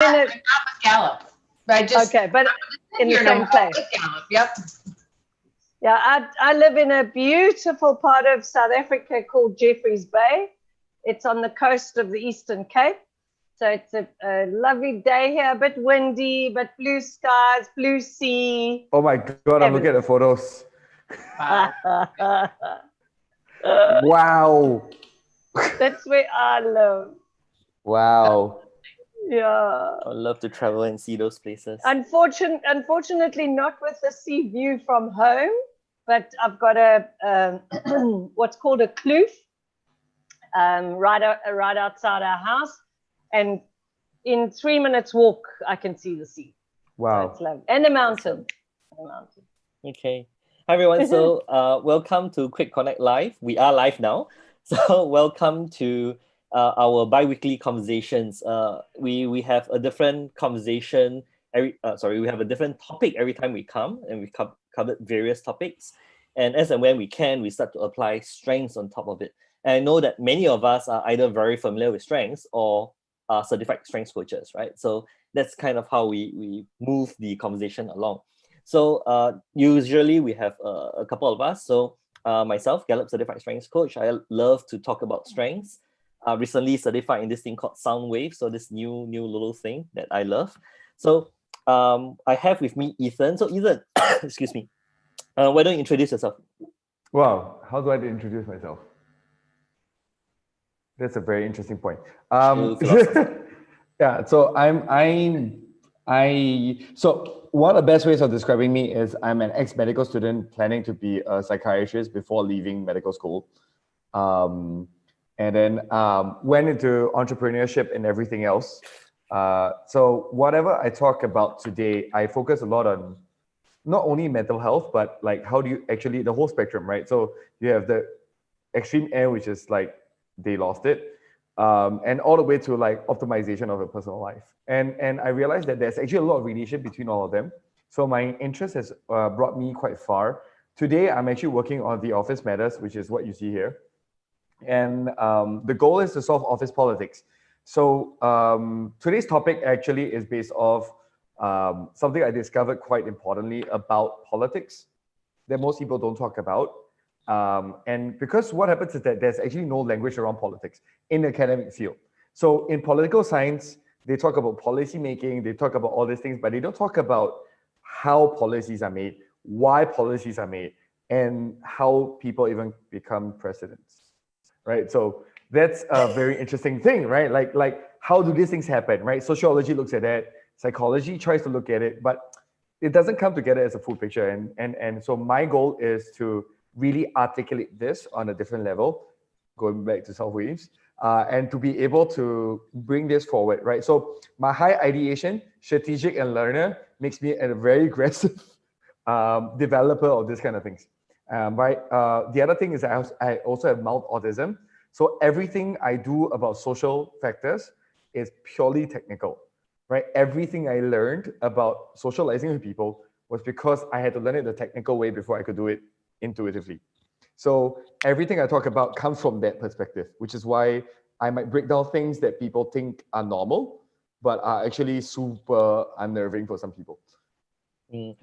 in a I'm not with Gallup. I just okay, but in the here, and I'm same not place. with Gallup. Yep. Yeah, I live in a beautiful part of South Africa called Jeffreys Bay. It's on the coast of the Eastern Cape. So it's a lovely day here, a bit windy, but blue skies, blue sea. Oh my God, I'm looking at the photos. Wow. Wow. That's where I live. Wow. Yeah. I'd love to travel and see those places. Unfortunately, not with the sea view from home, but I've got a what's called a kloof right outside our house, and in 3 minutes walk, I can see the sea. Wow. So it's lovely. And the mountain. Okay. Hi everyone. So welcome to Quick Connect Live. We are live now. So welcome to our bi-weekly conversations. We have a different conversation we have a different topic every time we come, and we covered various topics. And as and when we can, we start to apply strengths on top of it. And I know that many of us are either very familiar with strengths or are certified strengths coaches, right? So that's kind of how we move the conversation along. So usually we have a couple of us. So myself, Gallup Certified Strengths Coach, I love to talk about strengths. Recently certified in this thing called Soundwave. So this new little thing that I love. So I have with me Ethan. So Ethan, excuse me. Why don't you introduce yourself? Wow. How do I introduce myself? That's a very interesting point. Yeah. So so one of the best ways of describing me is I'm an ex-medical student planning to be a psychiatrist before leaving medical school. And then went into entrepreneurship and everything else. So whatever I talk about today, I focus a lot on not only mental health, but like how do you actually, the whole spectrum, right? So you have the extreme end, which is like they lost it, and all the way to like optimization of a personal life. And I realized that there's actually a lot of relation between all of them. So my interest has brought me quite far. Today, I'm actually working on the Office Matters, which is what you see here. And the goal is to solve office politics. So today's topic actually is based off something I discovered quite importantly about politics that most people don't talk about. And because what happens is that there's actually no language around politics in the academic field. So in political science, they talk about policy making, they talk about all these things, but they don't talk about how policies are made, why policies are made, and how people even become presidents, right? So that's a very interesting thing, right? Like how do these things happen, right? Sociology looks at that, psychology tries to look at it, but it doesn't come together as a full picture. And so my goal is to really articulate this on a different level, going back to Soundwaves, and to be able to bring this forward, right? So my high ideation, strategic, and learner makes me a very aggressive developer of this kind of things. Right. The other thing is I also have mild autism. So everything I do about social factors is purely technical, right? Everything I learned about socializing with people was because I had to learn it the technical way before I could do it intuitively. So everything I talk about comes from that perspective, which is why I might break down things that people think are normal, but are actually super unnerving for some people.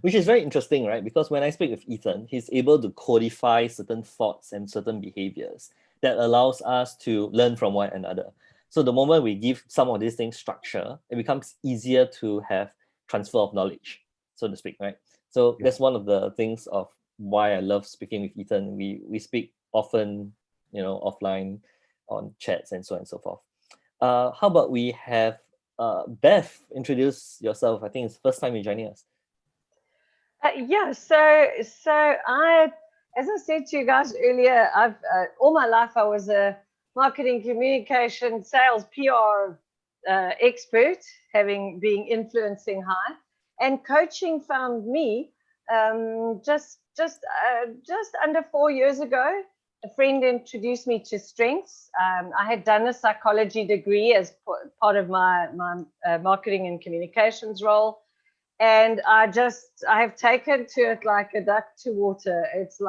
Which is very interesting, right? Because when I speak with Ethan, he's able to codify certain thoughts and certain behaviors that allows us to learn from one another. So the moment we give some of these things structure, it becomes easier to have transfer of knowledge, so to speak, right? So that's one of the things of why I love speaking with Ethan. We speak often, offline on chats and so on and so forth. How about we have Beth introduce yourself? I think it's the first time you're joining us. So I, as I said to you guys earlier, I've all my life I was a marketing, communication, sales, PR expert, being influencing high, and coaching found me just under 4 years ago. A friend introduced me to strengths. I had done a psychology degree as part of my marketing and communications role. And I have taken to it like a duck to water. It's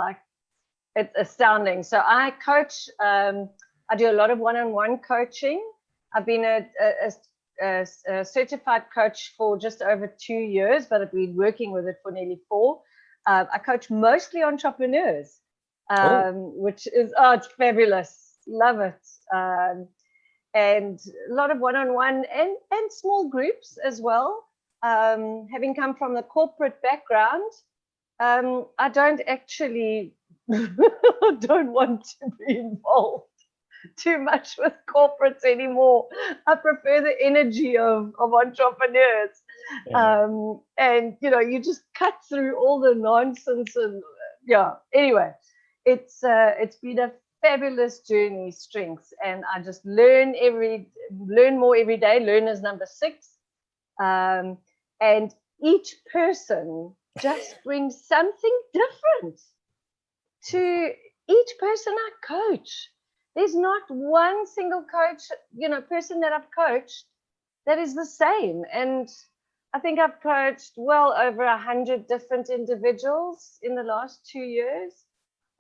astounding. So I coach, I do a lot of one-on-one coaching. I've been a certified coach for just over 2 years, but I've been working with it for nearly 4. I coach mostly entrepreneurs, which is, it's fabulous. Love it. And a lot of one-on-one and small groups as well. Having come from the corporate background, I don't actually don't want to be involved too much with corporates anymore. I prefer the energy of entrepreneurs. Yeah. And you just cut through all the nonsense and anyway, it's been a fabulous journey, Strengths, and I just learn more every day. Learners number 6. And each person just brings something different to each person I coach. There's not one single person that I've coached that is the same. And I think I've coached well over 100 different individuals in the last 2 years,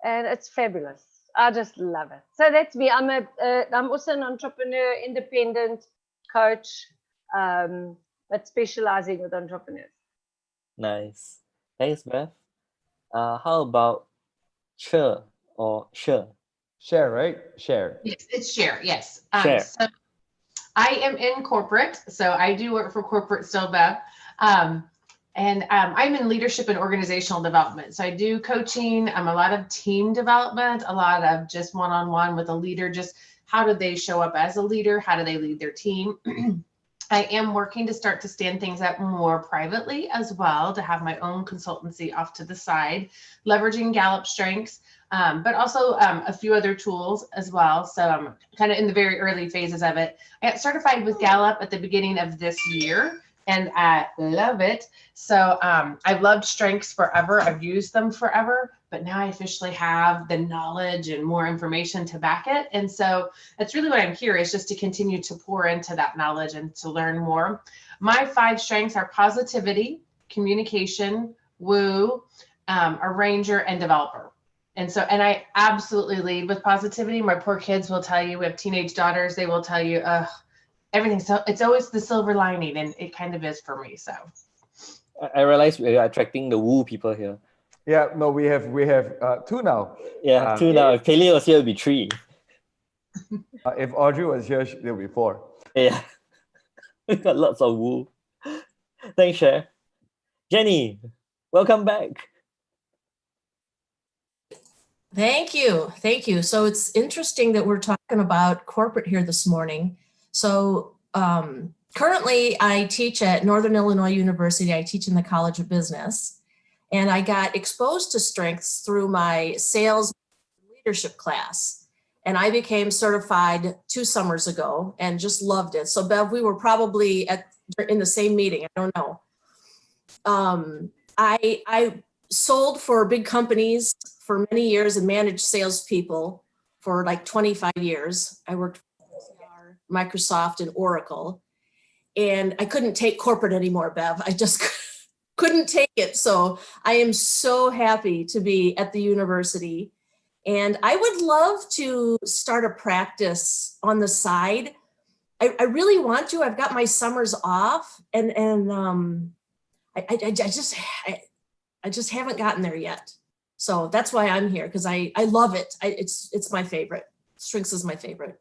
and it's fabulous. I just love it. So that's me. I'm also an entrepreneur, independent coach, but specializing with entrepreneurs. Nice. Thanks, Beth. How about Cher or Cher? Share, right? Share. Yes, it's Share. Yes. Share. So I am in corporate, so I do work for corporate still, Bev. I'm in leadership and organizational development. So I do coaching, a lot of team development, a lot of just one-on-one with a leader, just how do they show up as a leader? How do they lead their team? I am working to start to stand things up more privately as well, to have my own consultancy off to the side, leveraging Gallup Strengths, but also a few other tools as well. So I'm kind of in the very early phases of it. I got certified with Gallup at the beginning of this year, and I love it. So I've loved Strengths forever. I've used them forever, but now I officially have the knowledge and more information to back it. And so that's really what I'm here, is just to continue to pour into that knowledge and to learn more. My 5 strengths are positivity, communication, woo, arranger, and developer. And I absolutely lead with positivity. My poor kids will tell you, we have teenage daughters, they will tell you, everything. So it's always the silver lining, and it kind of is for me. So I realize we are attracting the woo people here. Yeah, no, we have 2 now. Yeah, 2 now. If Paley was here, it would be 3. If Audrey was here, there'll be 4. Yeah. We've got lots of woo. Thanks, Cher. Jenny, welcome back. Thank you. Thank you. So it's interesting that we're talking about corporate here this morning. So currently I teach at Northern Illinois University. I teach in the College of Business, and I got exposed to Strengths through my sales leadership class. And I became certified 2 summers ago and just loved it. So Bev, we were probably in the same meeting. I don't know. I sold for big companies for many years and managed salespeople for like 25 years. I worked for Microsoft and Oracle, and I couldn't take corporate anymore, Bev. I just couldn't take it. So I am so happy to be at the university, and I would love to start a practice on the side. I really want to. I've got my summers off, and I just haven't gotten there yet. So that's why I'm here, because I love it. It's my favorite. Strengths is my favorite.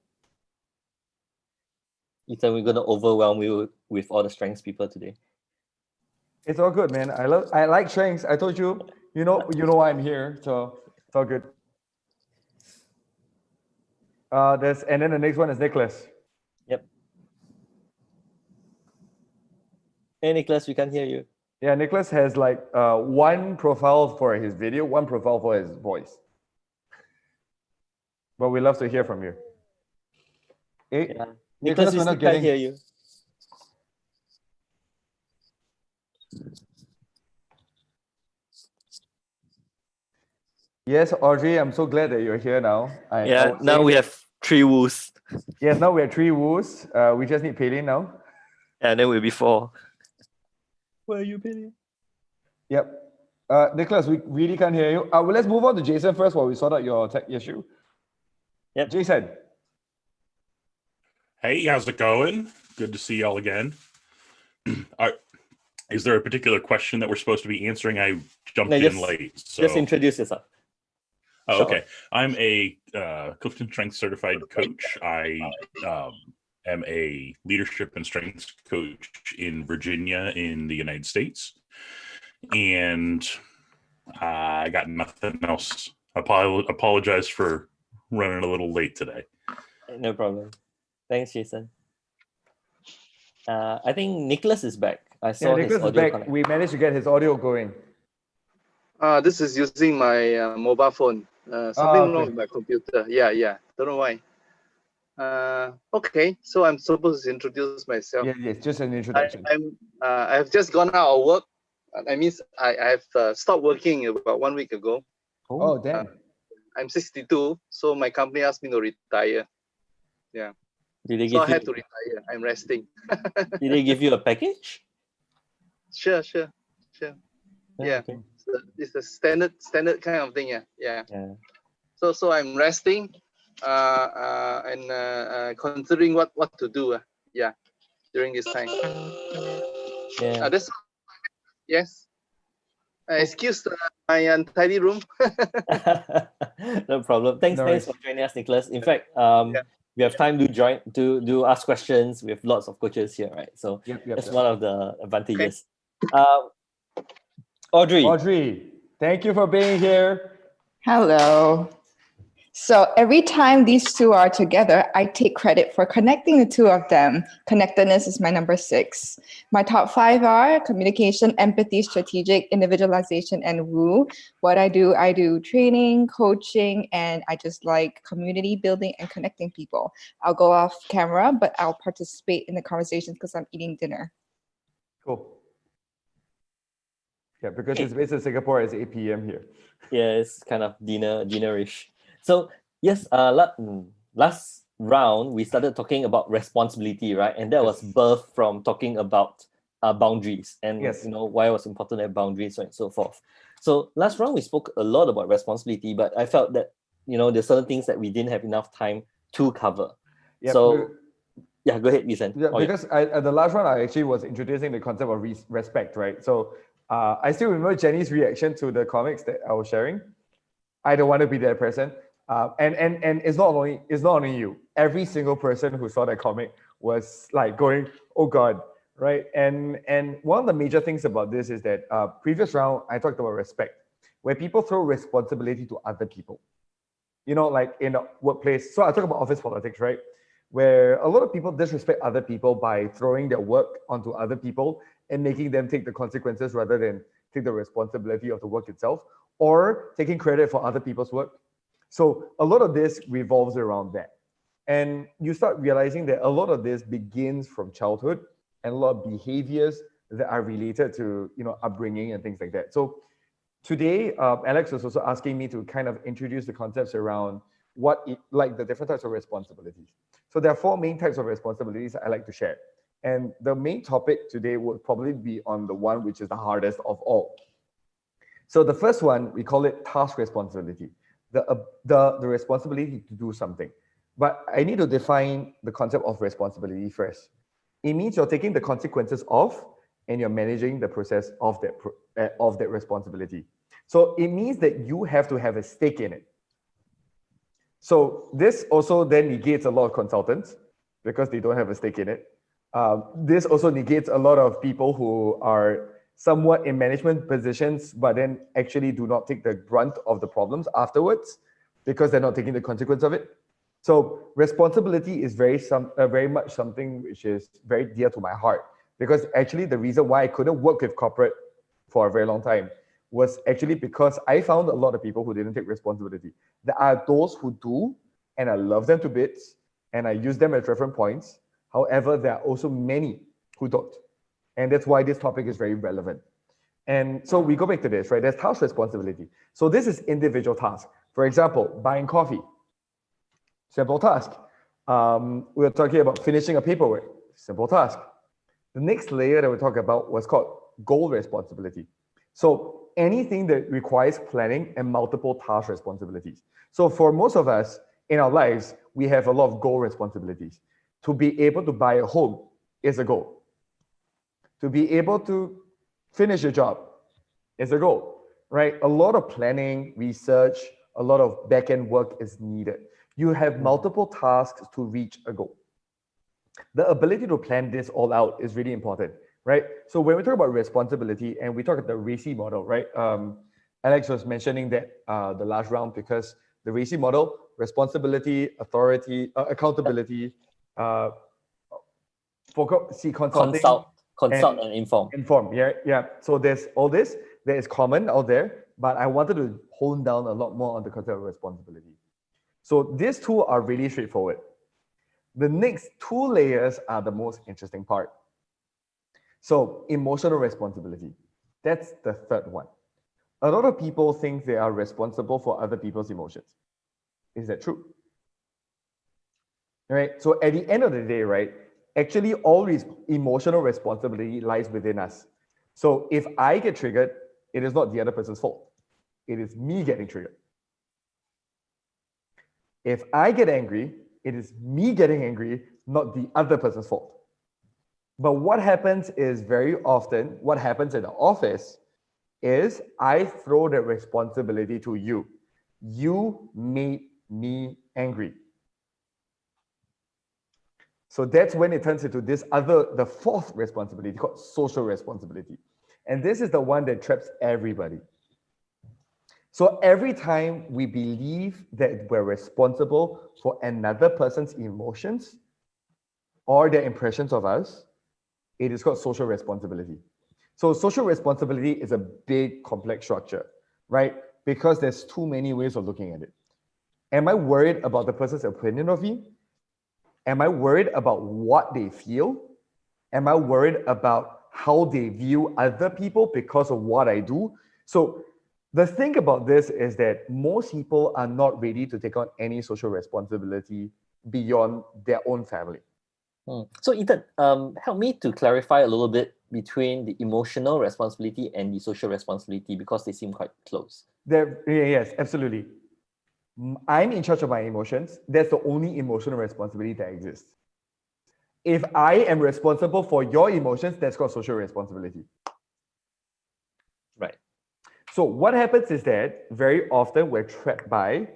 Ethan, we're going to overwhelm you with all the Strengths people today. It's all good, man. I like Strengths. I told you, you know why I'm here. So it's all good. And then the next one is Nicholas. Yep. Hey, Nicholas, we can't hear you. Yeah, Nicholas has like 1 profile for his video, 1 profile for his voice. But we love to hear from you. Hey, Yeah. Nicholas, we still can't hear you. Yes, Audrey, I'm so glad that you're here now. Yeah, now we have 3 woos. Yes, now we have 3 woos. We just need Paley now. And then we'll be 4. Where are you, Paley? Yep. Nicholas, we really can't hear you. Well, let's move on to Jason first while we sort out your tech issue. Yep. Jason. Hey, how's it going? Good to see y'all again. Is there a particular question that we're supposed to be answering? I jumped No, in late. So, Just introduce yourself. oh, okay. I'm a Clifton Strength certified coach. I am a leadership and strengths coach in Virginia in the United States. And I got nothing else. Apologize for running a little late today. No problem. Thanks, Jason. I think Nicholas is back. I saw his Nicholas is audio back. connect. We managed to get his audio going. This is using my mobile phone. Something wrong okay. with my computer. Yeah. Don't know why. Okay, so I'm supposed to introduce myself. Yes, just an introduction. I've just gone out of work. I mean, I've stopped working about 1 week ago. Oh, damn. I'm 62, so my company asked me to retire. Yeah. Did they So I give had to you? retire. I'm resting. Did they give you a package? Sure. Oh, Yeah. okay. So it's a standard kind of thing. Yeah. Yeah. So I'm resting, and considering what to do. During this time. Yeah. That's yes. Excuse my untidy room. No problem. Thanks No for worries. joining us, Nicholas. In fact, we have time to ask questions. We have lots of coaches here, right? So Yep. that's one of the advantages. Audrey. Audrey, thank you for being here. Hello. So every time these two are together, I take credit for connecting the two of them. Connectedness is my number 6. My top 5 are communication, empathy, strategic, individualization, and woo. What I do training, coaching, and I just like community building and connecting people. I'll go off camera, but I'll participate in the conversations because I'm eating dinner. Cool. Yeah, because it's based in Singapore, it's 8 p.m. here. Yeah, it's kind of dinner-ish. So yes, last round we started talking about responsibility, right? And that was birthed from talking about boundaries and why it was important to have boundaries, so on and so forth. So last round we spoke a lot about responsibility, but I felt that there's certain things that we didn't have enough time to cover. Yep. So yeah, go ahead, Vincent. Yeah, because at the last round I actually was introducing the concept of respect, right? So I still remember Jenny's reaction to the comics that I was sharing. I don't want to be that person. And it's not only you. Every single person who saw that comic was like going, "Oh God," right? And one of the major things about this is that previous round I talked about respect, where people throw responsibility to other people. Like in a workplace. So I talk about office politics, right? Where a lot of people disrespect other people by throwing their work onto other people and making them take the consequences rather than take the responsibility of the work itself, or taking credit for other people's work. So a lot of this revolves around that. And you start realizing that a lot of this begins from childhood and a lot of behaviors that are related to, upbringing and things like that. So today, Alex was also asking me to kind of introduce the concepts around the different types of responsibilities. So there are 4 main types of responsibilities I like to share. And the main topic today would probably be on the one which is the hardest of all. So the first one, we call it task responsibility. The responsibility to do something. But I need to define the concept of responsibility first. It means you're taking the consequences of and you're managing the process of that responsibility. So it means that you have to have a stake in it. So this also then negates a lot of consultants because they don't have a stake in it. This also negates a lot of people who are somewhat in management positions, but then actually do not take the brunt of the problems afterwards because they're not taking the consequence of it. So responsibility is very much something which is very dear to my heart, because actually the reason why I couldn't work with corporate for a very long time was actually because I found a lot of people who didn't take responsibility. There are those who do, and I love them to bits, and I use them at reference points. However, there are also many who don't. And that's why this topic is very relevant. And so we go back to this, right? There's task responsibility. So this is individual task. For example, buying coffee. Simple task. We were talking about finishing a paperwork. Simple task. The next layer that we talked about was called goal responsibility. So anything that requires planning and multiple task responsibilities. So for most of us in our lives, we have a lot of goal responsibilities. to be able to buy a home is a goal. To be able to finish a job is a goal, right? A lot of planning, research, a lot of back-end work is needed. You have multiple tasks to reach a goal. The ability to plan this all out is really important, right? So when we talk about responsibility and we talk about the RACI model, right? Alex was mentioning that the last round, because the RACI model, responsibility, authority, accountability, consult and inform. Inform, yeah. So there's all this that is common out there, but I wanted to hone down a lot more on the concept of responsibility. So these two are really straightforward. The next two layers are the most interesting part. So emotional responsibility, that's the third one. A lot of people think they are responsible for other people's emotions. Is that true? Right. So at the end of the day, right, actually all emotional responsibility lies within us. So if I get triggered, it is not the other person's fault. It is me getting triggered. If I get angry, it is me getting angry, not the other person's fault. But what happens is very often, what happens in the office is I throw the responsibility to you. You made me angry. So that's when it turns into the fourth responsibility called social responsibility. And this is the one that traps everybody. So every time we believe that we're responsible for another person's emotions or their impressions of us, it is called social responsibility. So social responsibility is a big, complex structure, right? Because there's too many ways of looking at it. Am I worried about the person's opinion of me? Am I worried about what they feel? Am I worried about how they view other people because of what I do? So the thing about this is that most people are not ready to take on any social responsibility beyond their own family. So Ethan, help me to clarify a little bit between the emotional responsibility and the social responsibility, because they seem quite close. Yes, absolutely. I'm in charge of my emotions. That's the only emotional responsibility that exists. If I am responsible for your emotions, that's called social responsibility. Right. So what happens is that very often we're trapped by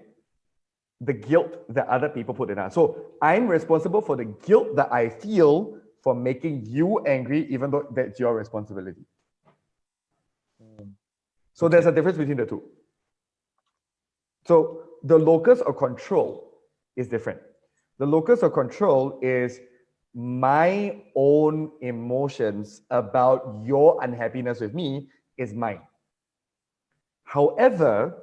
the guilt that other people put in us. So I'm responsible for the guilt that I feel for making you angry, even though that's your responsibility. So there's a difference between the two. So the locus of control is different. The locus of control is my own emotions about your unhappiness with me is mine. However,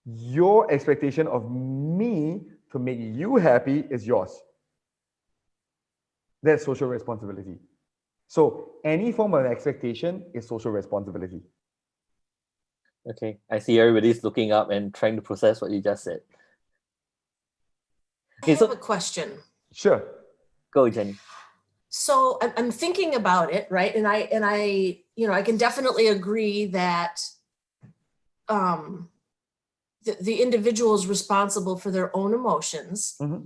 your expectation of me to make you happy is yours. That's social responsibility. So any form of expectation is social responsibility. Okay, I see everybody's looking up and trying to process what you just said. I have a question. Sure. Go, Jenny. So I'm thinking about it, right? And I can definitely agree that the individual is responsible for their own emotions. Mm-hmm.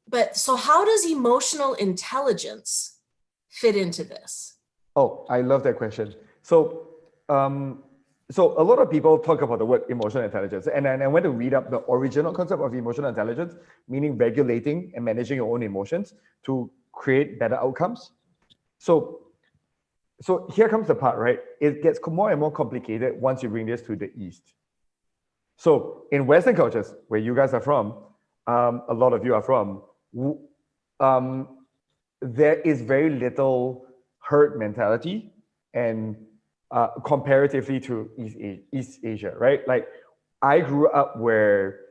But so how does emotional intelligence fit into this? Oh, I love that question. So a lot of people talk about the word emotional intelligence, and I went to read up the original concept of emotional intelligence, meaning regulating and managing your own emotions to create better outcomes. So here comes the part, right? It gets more and more complicated once you bring this to the East. So in Western cultures, where you guys are from, a lot of you are from, there is very little herd mentality and comparatively to East Asia, right? Like I grew up where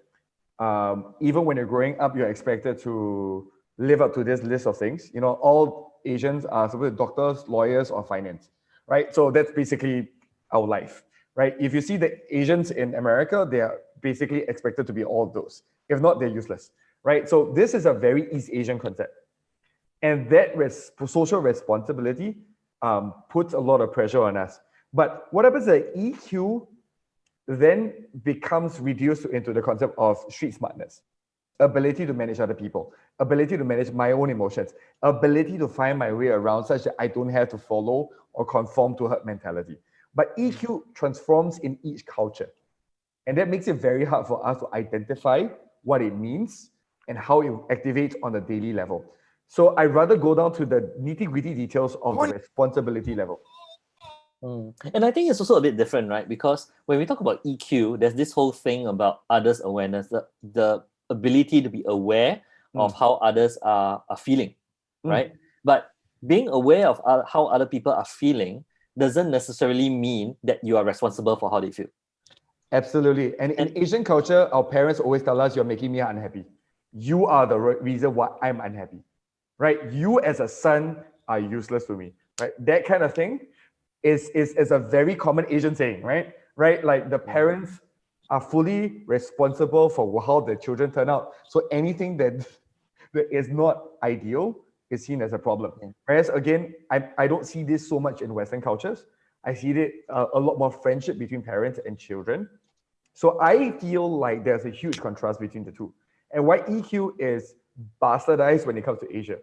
even when you're growing up, you're expected to live up to this list of things. You know, all Asians are supposed to be doctors, lawyers, or finance, right? So that's basically our life, right? If you see the Asians in America, they are basically expected to be all of those. If not, they're useless, right? So this is a very East Asian concept. And that social responsibility puts a lot of pressure on us. But what happens is EQ then becomes reduced into the concept of street smartness. ability to manage other people, ability to manage my own emotions, ability to find my way around such that I don't have to follow or conform to herd mentality. But EQ transforms in each culture. And that makes it very hard for us to identify what it means and how it activates on a daily level. So I'd rather go down to the nitty-gritty details of the responsibility level. And I think it's also a bit different, right? Because when we talk about EQ, there's this whole thing about others' awareness, the ability to be aware of how others are feeling, right? But being aware of how other people are feeling doesn't necessarily mean that you are responsible for how they feel. Absolutely. And in Asian culture, our parents always tell us, you're making me unhappy. You are the reason why I'm unhappy, right? You as a son are useless to me, right? That kind of thing is a very common Asian saying, right? Right? Like the parents are fully responsible for how the children turn out. So anything that is not ideal is seen as a problem. Whereas again, I don't see this so much in Western cultures. I see it a lot more friendship between parents and children. So I feel like there's a huge contrast between the two. And why EQ is bastardized when it comes to Asia.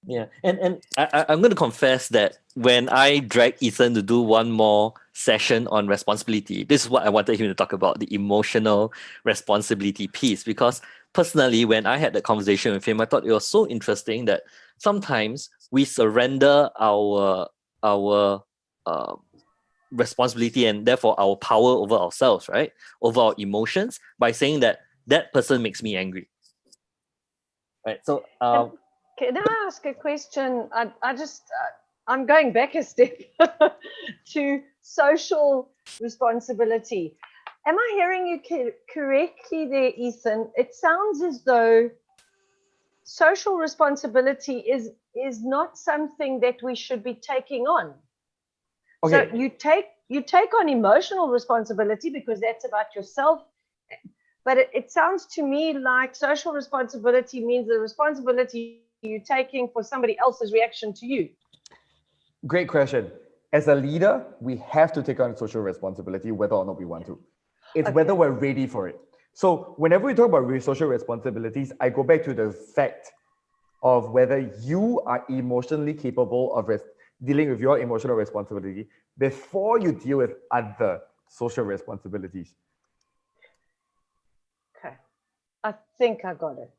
Yeah, and I'm going to confess that when I dragged Ethan to do one more session on responsibility, this is what I wanted him to talk about, the emotional responsibility piece. Because personally, when I had that conversation with him, I thought it was so interesting that sometimes we surrender our responsibility and therefore our power over ourselves, right? Over our emotions by saying that person makes me angry. Right, so... Can I ask a question? I'm going back a step to social responsibility. Am I hearing you correctly there, Ethan? It sounds as though social responsibility is not something that we should be taking on. Okay. So you take on emotional responsibility because that's about yourself. But it sounds to me like social responsibility means the responsibility you're taking for somebody else's reaction to you. Great question. As a leader, we have to take on social responsibility whether or not we want to. It's whether we're ready for it. So whenever we talk about social responsibilities, I go back to the fact of whether you are emotionally capable of dealing with your emotional responsibility before you deal with other social responsibilities. Okay. I think I got it.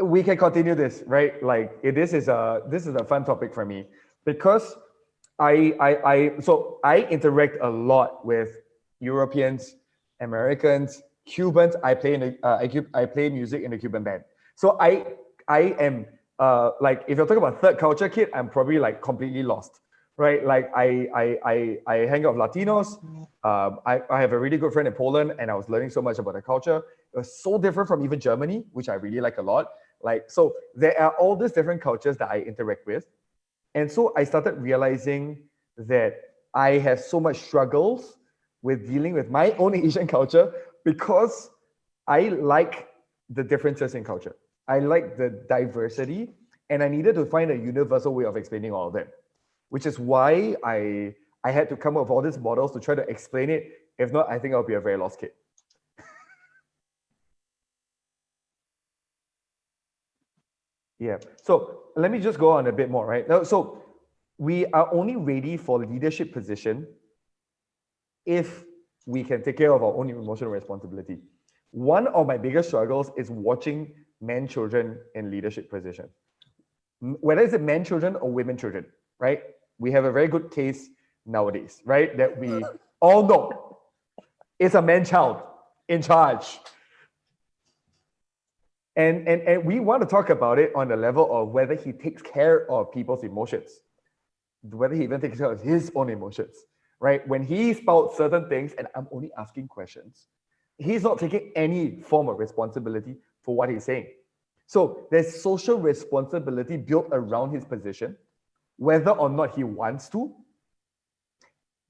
We can continue this, right? Like this is a fun topic for me because I interact a lot with Europeans, Americans, Cubans. I play music in a Cuban band. So I am like, if you're talking about third culture kid, I'm probably like completely lost, right? Like I hang out with Latinos. I have a really good friend in Poland, and I was learning so much about the culture. It was so different from even Germany, which I really like a lot. Like, so there are all these different cultures that I interact with. And so I started realizing that I have so much struggles with dealing with my own Asian culture because I like the differences in culture. I like the diversity, and I needed to find a universal way of explaining all of them, which is why I had to come up with all these models to try to explain it. If not, I think I'll be a very lost kid. Yeah, so let me just go on a bit more, right? So we are only ready for leadership position if we can take care of our own emotional responsibility. One of my biggest struggles is watching men children in leadership position. Whether it's men children or women children, right? We have a very good case nowadays, right? That we all know it's a man child in charge. And we want to talk about it on the level of whether he takes care of people's emotions, whether he even takes care of his own emotions, right? When he spouts certain things, and I'm only asking questions, he's not taking any form of responsibility for what he's saying. So there's social responsibility built around his position, whether or not he wants to,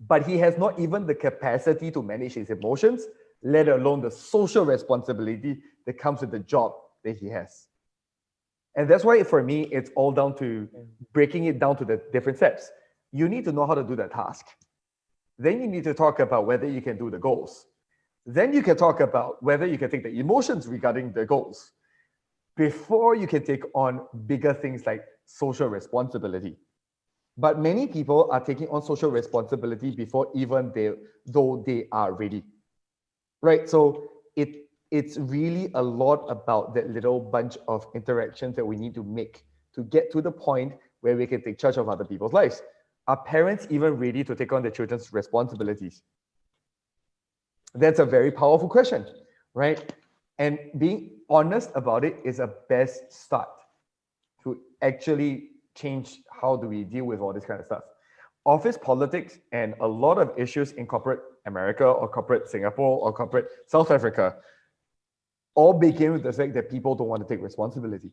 but he has not even the capacity to manage his emotions, let alone the social responsibility that comes with the job that he has. And that's why for me, it's all down to breaking it down to the different steps. You need to know how to do the task. Then you need to talk about whether you can do the goals. Then you can talk about whether you can take the emotions regarding the goals before you can take on bigger things like social responsibility. But many people are taking on social responsibility before even though they are ready, right? So it's really a lot about that little bunch of interactions that we need to make to get to the point where we can take charge of other people's lives. Are parents even ready to take on their children's responsibilities? That's a very powerful question, right? And being honest about it is a best start to actually change how do we deal with all this kind of stuff. Office politics and a lot of issues in corporate America or corporate Singapore or corporate South Africa all begin with the fact that people don't want to take responsibility.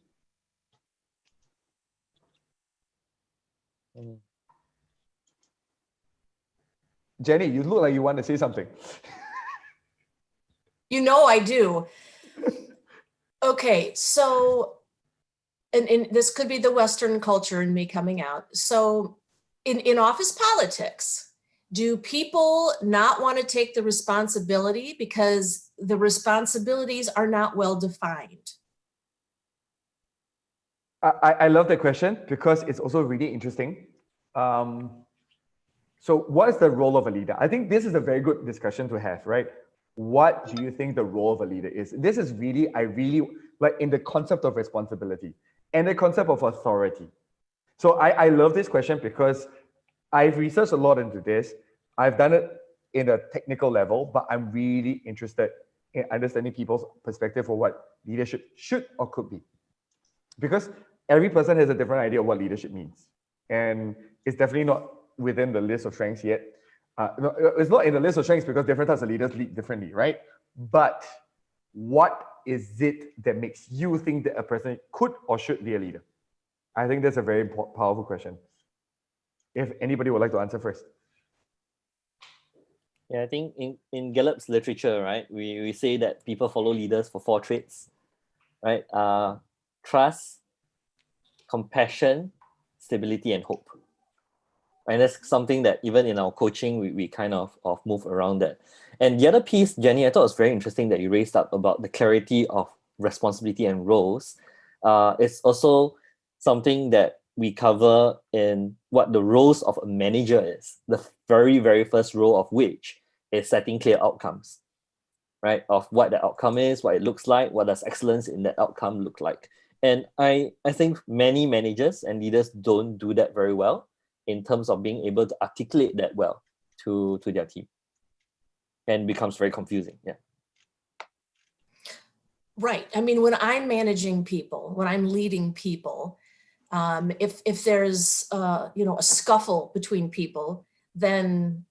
Jenny, you look like you want to say something. You know I do. Okay, so, and this could be the Western culture and me coming out. So in office politics, do people not want to take the responsibility because the responsibilities are not well defined? I love that question because it's also really interesting. So what is the role of a leader? I think this is a very good discussion to have, right? What do you think the role of a leader is? This is really, I really like in the concept of responsibility and the concept of authority. So I love this question because I've researched a lot into this. I've done it in a technical level, but I'm really interested in understanding people's perspective for what leadership should or could be. Because every person has a different idea of what leadership means. And it's definitely not within the list of strengths yet. No, it's not in the list of strengths because different types of leaders lead differently, right? But what is it that makes you think that a person could or should be a leader? I think that's a very powerful question. If anybody would like to answer first. Yeah, I think in Gallup's literature, right, we say that people follow leaders for 4 traits, right? Trust, compassion, stability, and hope. And that's something that even in our coaching, we kind of move around that. And the other piece, Jenny, I thought was very interesting that you raised up about the clarity of responsibility and roles. It's also something that we cover in what the roles of a manager is. The very, very first role of which is setting clear outcomes, right? Of what the outcome is, what it looks like, what does excellence in that outcome look like. And I think many managers and leaders don't do that very well in terms of being able to articulate that well to their team, and becomes very confusing. Yeah. Right. I mean, when I'm managing people, when I'm leading people, if there's a scuffle between people, then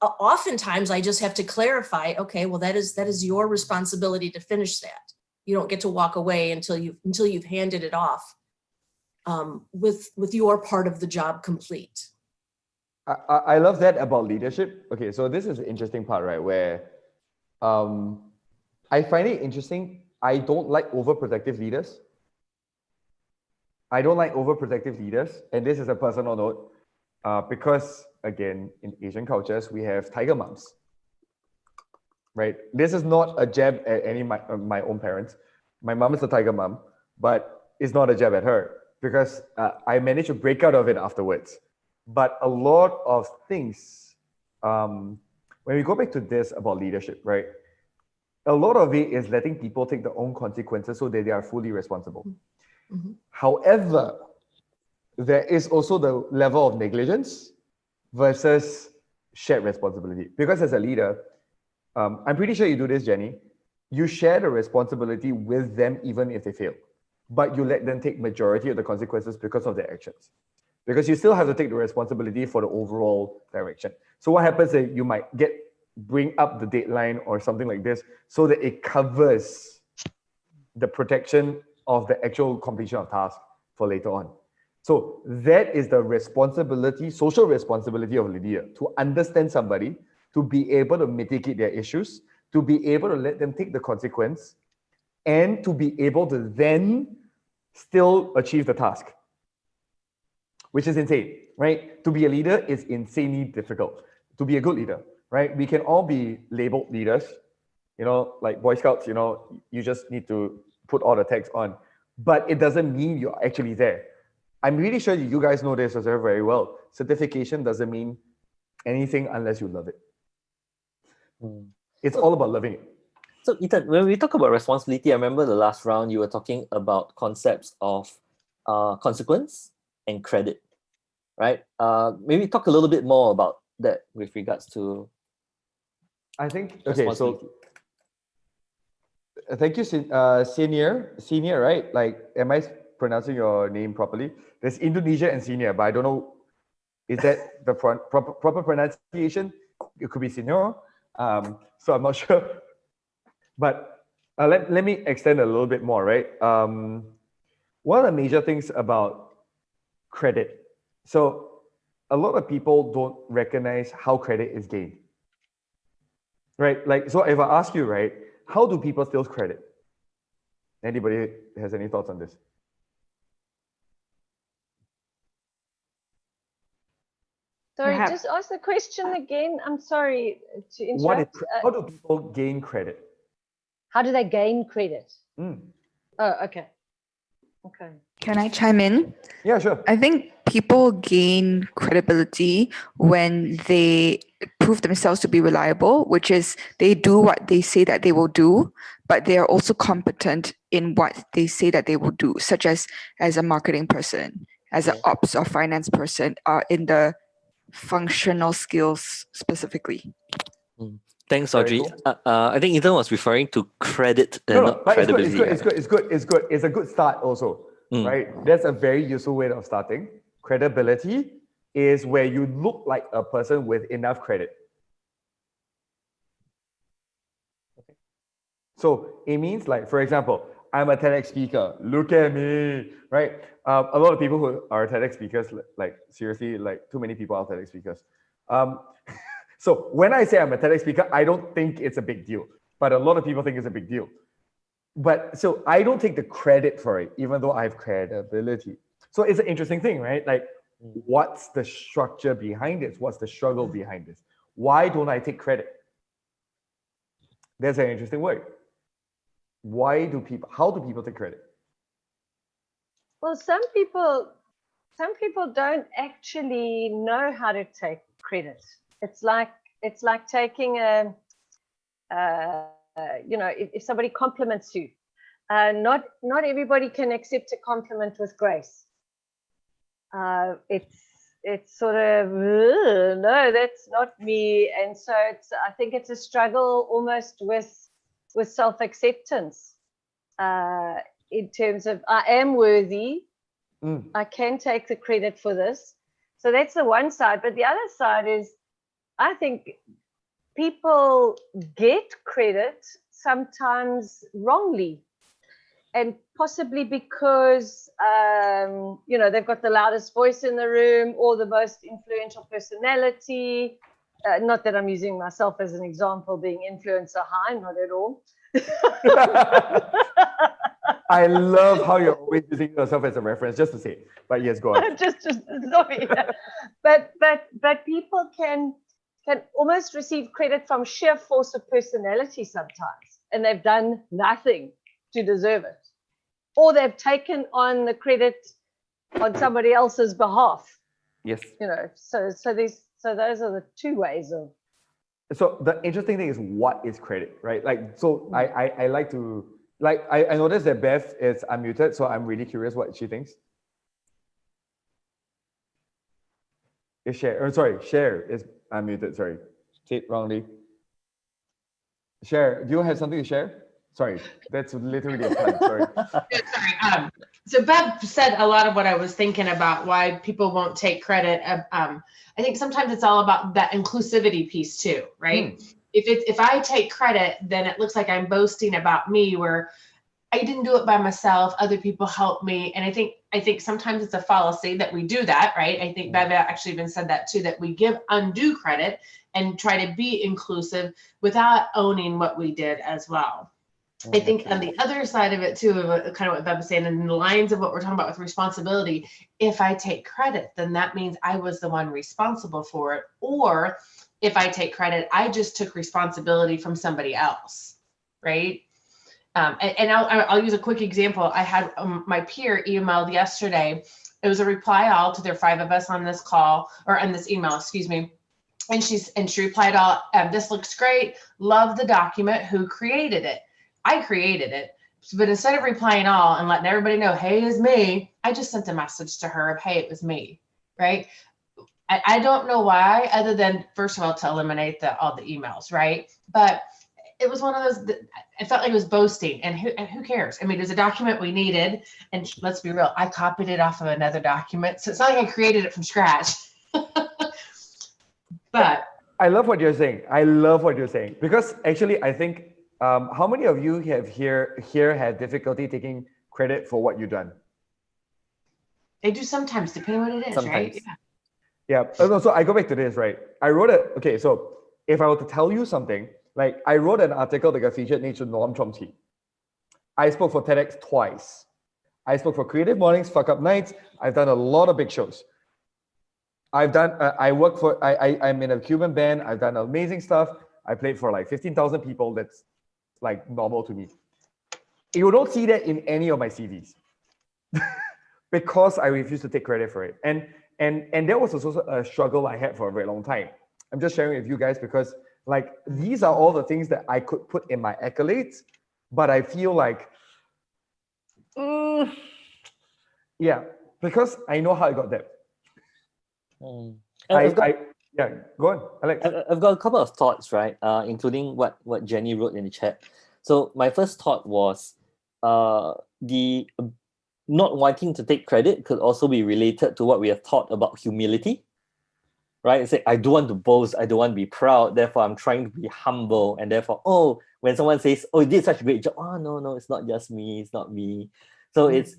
oftentimes I just have to clarify. Okay, well that is your responsibility to finish that. You don't get to walk away until you've handed it off with your part of the job complete. I love that about leadership. Okay, so this is the interesting part, right? Where I find it interesting. I don't like overprotective leaders. And this is a personal note, because again, in Asian cultures, we have tiger moms, right? This is not a jab at any of my own parents. My mom is a tiger mom, but it's not a jab at her because I managed to break out of it afterwards. But a lot of things, when we go back to this about leadership, right? A lot of it is letting people take their own consequences so that they are fully responsible. Mm-hmm. However, there is also the level of negligence versus shared responsibility. Because as a leader, I'm pretty sure you do this, Jenny, you share the responsibility with them even if they fail, but you let them take majority of the consequences because of their actions. Because you still have to take the responsibility for the overall direction. So what happens is you might bring up the deadline or something like this so that it covers the protection of the actual completion of task for later on. So that is the responsibility, social responsibility of a leader, to understand somebody, to be able to mitigate their issues, to be able to let them take the consequence, and to be able to then still achieve the task, which is insane, right? To be a leader is insanely difficult. To be a good leader, right? We can all be labeled leaders, like Boy Scouts, you just need to put all the tags on, but it doesn't mean you're actually there. I'm really sure you guys know this as well very well. Certification doesn't mean anything unless you love it. It's all about loving it. So Ethan, when we talk about responsibility, I remember the last round you were talking about concepts of consequence and credit, right? Maybe talk a little bit more about that with regards to I think, okay, responsibility. so thank you, senior, right? Like, am I pronouncing your name properly? There's Indonesia and senior, but I don't know, is that the proper pronunciation? It could be senior, so I'm not sure. But let me extend a little bit more, right? One of the major things about credit, so a lot of people don't recognize how credit is gained, right? Like, so if I ask you, right, how do people steal credit? Anybody has any thoughts on this? Sorry, Perhaps. just ask the question again. I'm sorry to What is, interrupt. how do people gain credit? How do they gain credit? Mm. Oh, okay. Okay. Can I chime in? Yeah, sure. I think people gain credibility when they prove themselves to be reliable, which is they do what they say that they will do, but they are also competent in what they say that they will do, such as a marketing person, as an ops or finance person, in the functional skills specifically. Thanks, Very Audrey. cool. I think Ethan was referring to credit and No, not but it's good, credibility. it's good. It's a good start also, right? That's a very useful way of starting. Credibility is where you look like a person with enough credit. Okay. So it means, like, for example, I'm a TEDx speaker. Look at me, right? A lot of people who are TEDx speakers, like seriously, like too many people are TEDx speakers. So when I say I'm a TEDx speaker, I don't think it's a big deal, but a lot of people think it's a big deal. But so I don't take the credit for it, even though I have credibility. So it's an interesting thing, right? Like, what's the structure behind this? What's the struggle behind this? Why don't I take credit? That's an interesting word. How do people take credit? Well, some people don't actually know how to take credit. It's like taking if somebody compliments you, not everybody can accept a compliment with grace. It's sort of, no, that's not me. And so I think it's a struggle almost with self-acceptance, in terms of, I am worthy. I can take the credit for this. So that's the one side. But the other side is, I think people get credit sometimes wrongly, and possibly because they've got the loudest voice in the room or the most influential personality. Not that I'm using myself as an example, being influencer high, not at all. I love how you're always using yourself as a reference, just to say. But yes, go on. just sorry. But people can almost receive credit from sheer force of personality sometimes, and they've done nothing to deserve it, or they've taken on the credit on somebody else's behalf. Yes. So those are the two ways of. So the interesting thing is, what is credit, right? Like, so I like to, like, I noticed that Beth is unmuted, so I'm really curious what she thinks. Is Cher is unmuted, sorry. Say it wrongly. Cher, do you have something to share? Sorry, that's literally a pun, sorry. Sorry. So Bev said a lot of what I was thinking about, why people won't take credit. I think sometimes it's all about that inclusivity piece too, right? If I take credit, then it looks like I'm boasting about me, where I didn't do it by myself, other people helped me. And I think sometimes it's a fallacy that we do that, right? I think Bev actually even said that too, that we give undue credit and try to be inclusive without owning what we did as well. I think on the other side of it too, kind of what Bev was saying, in the lines of what we're talking about with responsibility, if I take credit, then that means I was the one responsible for it. Or if I take credit, I just took responsibility from somebody else. right? And I'll use a quick example. I had my peer emailed yesterday. It was a reply all to their 5 of us on this call, or on this email, excuse me. And she replied all, this looks great. Love the document. Who created it? I created it. But instead of replying all and letting everybody know, hey, it's me, I just sent a message to her of, hey, it was me, right? I don't know why, other than, first of all, to eliminate all the emails, right? But it was one of those that I felt like it was boasting, and who cares? I mean, it was a document we needed, and let's be real, I copied it off of another document. So it's not like I created it from scratch. But I love what you're saying. I love what you're saying, because actually I think, how many of you have here had difficulty taking credit for what you've done? They do sometimes, depending on what it is, Sometimes. right? Yeah. So I go back to this, right? I wrote it. Okay. So if I were to tell you something, like I wrote an article that got featured next to Noam Chomsky. I spoke for TEDx twice. I spoke for Creative Mornings, Fuck Up Nights. I've done a lot of big shows. I'm in a Cuban band. I've done amazing stuff. I played for like 15,000 people. That's like normal to me. You don't see that in any of my CVs because I refuse to take credit for it. And that was also a struggle I had for a very long time. I'm just sharing with you guys because like these are all the things that I could put in my accolades, but I feel like, yeah, because I know how I got there. Yeah, go on, Alex. I've got a couple of thoughts, right? Including what Jenny wrote in the chat. So my first thought was the not wanting to take credit could also be related to what we have taught about humility, right? It's like, I don't want to boast, I don't want to be proud, therefore I'm trying to be humble, and therefore, when someone says, you did such a great job, no, it's not just me, it's not me. So it's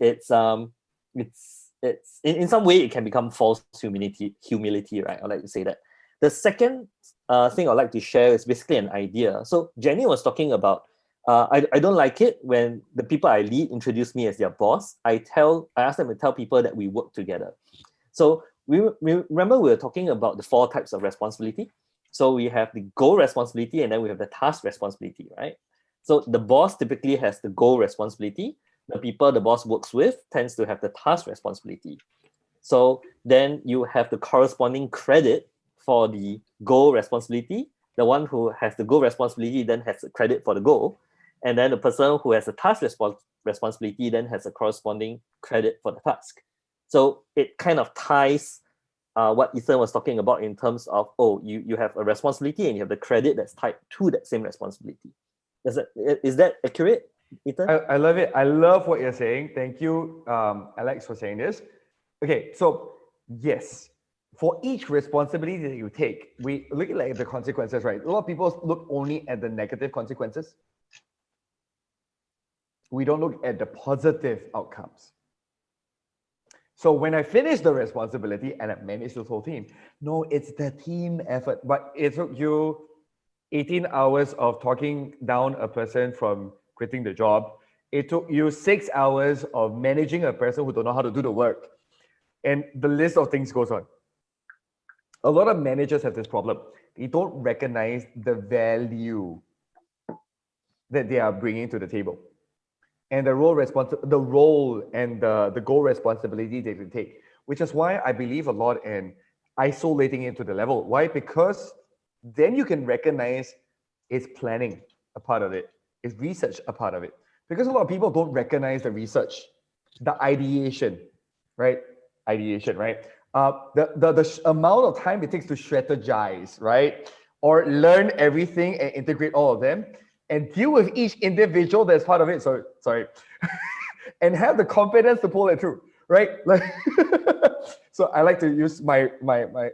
in some way it can become false humility, right? I'd like to say that. The second thing I'd like to share is basically an idea. So Jenny was talking about, I don't like it when the people I lead introduce me as their boss. I ask them to tell people that we work together. So we remember we were talking about the 4 types of responsibility. So we have the goal responsibility, and then we have the task responsibility, right? So the boss typically has the goal responsibility. The people the boss works with tends to have the task responsibility. So then you have the corresponding credit for the goal responsibility. The one who has the goal responsibility then has the credit for the goal. And then the person who has the task responsibility then has a corresponding credit for the task. So it kind of ties what Ethan was talking about in terms of, you have a responsibility and you have the credit that's tied to that same responsibility. Is that accurate, Ethan? I love it. I love what you're saying. Thank you, Alex, for saying this. Okay, so yes, for each responsibility that you take, we look at like the consequences, right? A lot of people look only at the negative consequences. We don't look at the positive outcomes. So when I finish the responsibility and I manage the whole team, no, it's the team effort. But it took you 18 hours of talking down a person from quitting the job. It took you 6 hours of managing a person who don't know how to do the work. And the list of things goes on. A lot of managers have this problem. They don't recognize the value that they are bringing to the table. And the role and the goal responsibility they can take, which is why I believe a lot in isolating it to the level. Why? Because then you can recognize is planning a part of it, is research a part of it. Because a lot of people don't recognize the research, the ideation, right? The amount of time it takes to strategize, right? Or learn everything and integrate all of them and deal with each individual that's part of it. So sorry. And have the confidence to pull it through, right? Like, so I like to use my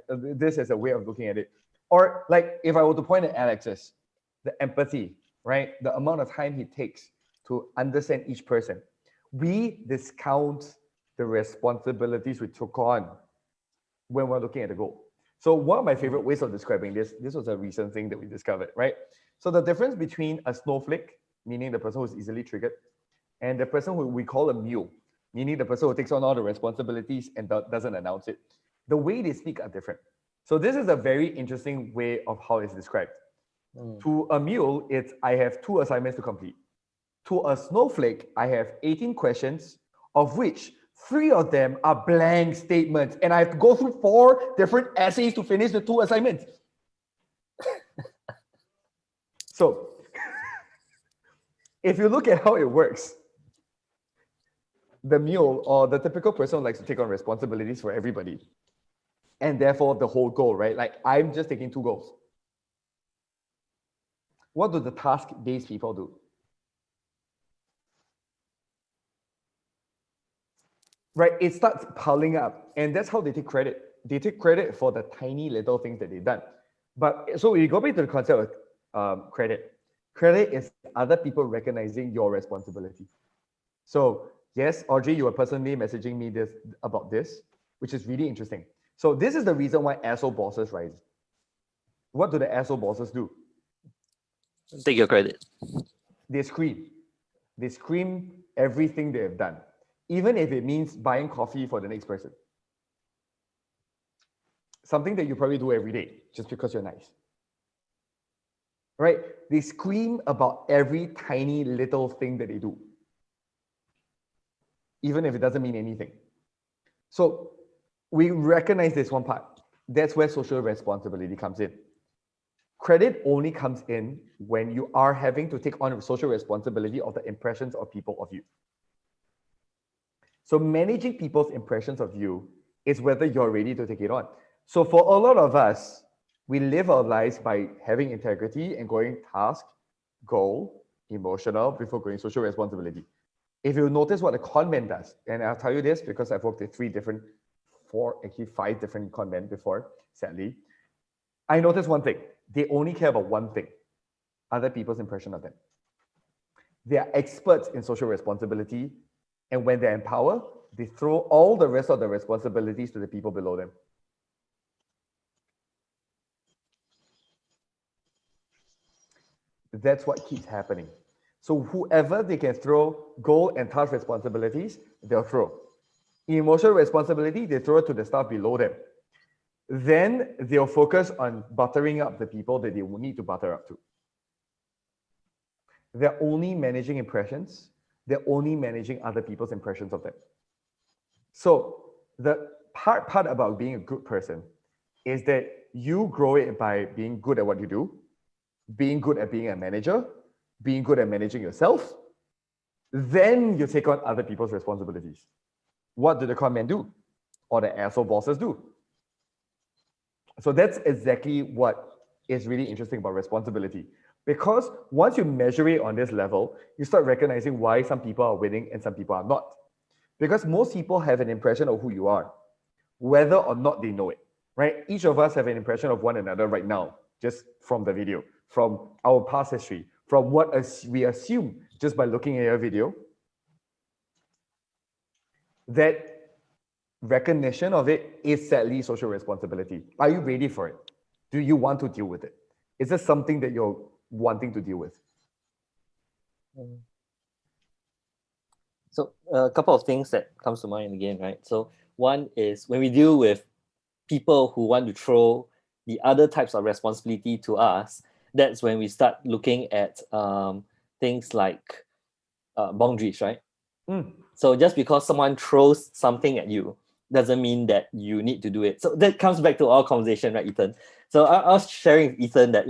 this as a way of looking at it. Or like if I were to point at Alex's, the empathy, right? The amount of time he takes to understand each person. We discount the responsibilities we took on when we're looking at the goal. So one of my favorite ways of describing this was a recent thing that we discovered, right? So the difference between a snowflake, meaning the person who's easily triggered, and the person who we call a mule, meaning the person who takes on all the responsibilities and doesn't announce it. The way they speak are different. So this is a very interesting way of how it's described. To a mule, it's I have 2 assignments to complete. To a snowflake, I have 18 questions, of which 3 of them are blank statements, and I have to go through 4 different essays to finish the 2 assignments. So, if you look at how it works, the mule or the typical person likes to take on responsibilities for everybody. And therefore the whole goal, right? Like I'm just taking 2 goals. What do the task-based people do? Right, it starts piling up, and that's how they take credit. They take credit for the tiny little things that they've done. But so we go back to the concept of credit. Credit is other people recognizing your responsibility. So yes, Audrey, you were personally messaging me about this, which is really interesting. So this is the reason why asshole bosses rise. What do the asshole bosses do? Take your credit. They scream. They scream everything they have done, even if it means buying coffee for the next person. Something that you probably do every day, just because you're nice. Right? They scream about every tiny little thing that they do, even if it doesn't mean anything. So we recognize this one part. That's where social responsibility comes in. Credit only comes in when you are having to take on social responsibility of the impressions of people of you. So managing people's impressions of you is whether you're ready to take it on. So for a lot of us, we live our lives by having integrity and going task, goal, emotional, before going social responsibility. If you notice what a con man does, and I'll tell you this because I've worked with 5 different con men before, sadly, I noticed one thing. They only care about one thing, other people's impression of them. They are experts in social responsibility, and when they're in power, they throw all the rest of the responsibilities to the people below them. That's what keeps happening. So whoever they can throw goal and task responsibilities, they'll throw. Emotional responsibility, they throw it to the staff below them. Then they'll focus on buttering up the people that they will need to butter up to. They're only managing impressions. They're only managing other people's impressions of them. So the hard part about being a good person is that you grow it by being good at what you do, being good at being a manager, being good at managing yourself. Then you take on other people's responsibilities. What do the con men do? Or the asshole bosses do? So that's exactly what is really interesting about responsibility. Because once you measure it on this level, you start recognizing why some people are winning and some people are not. Because most people have an impression of who you are, whether or not they know it, right? Each of us have an impression of one another right now, just from the video, from our past history, from what we assume just by looking at your video. That recognition of it is sadly social responsibility. Are you ready for it? Do you want to deal with it? Is this something that you're wanting to deal with? So a couple of things that comes to mind again, right? So one is when we deal with people who want to throw the other types of responsibility to us, that's when we start looking at things like boundaries, right? So just because someone throws something at you doesn't mean that you need to do it. So that comes back to our conversation, right, Ethan? So I was sharing with Ethan that,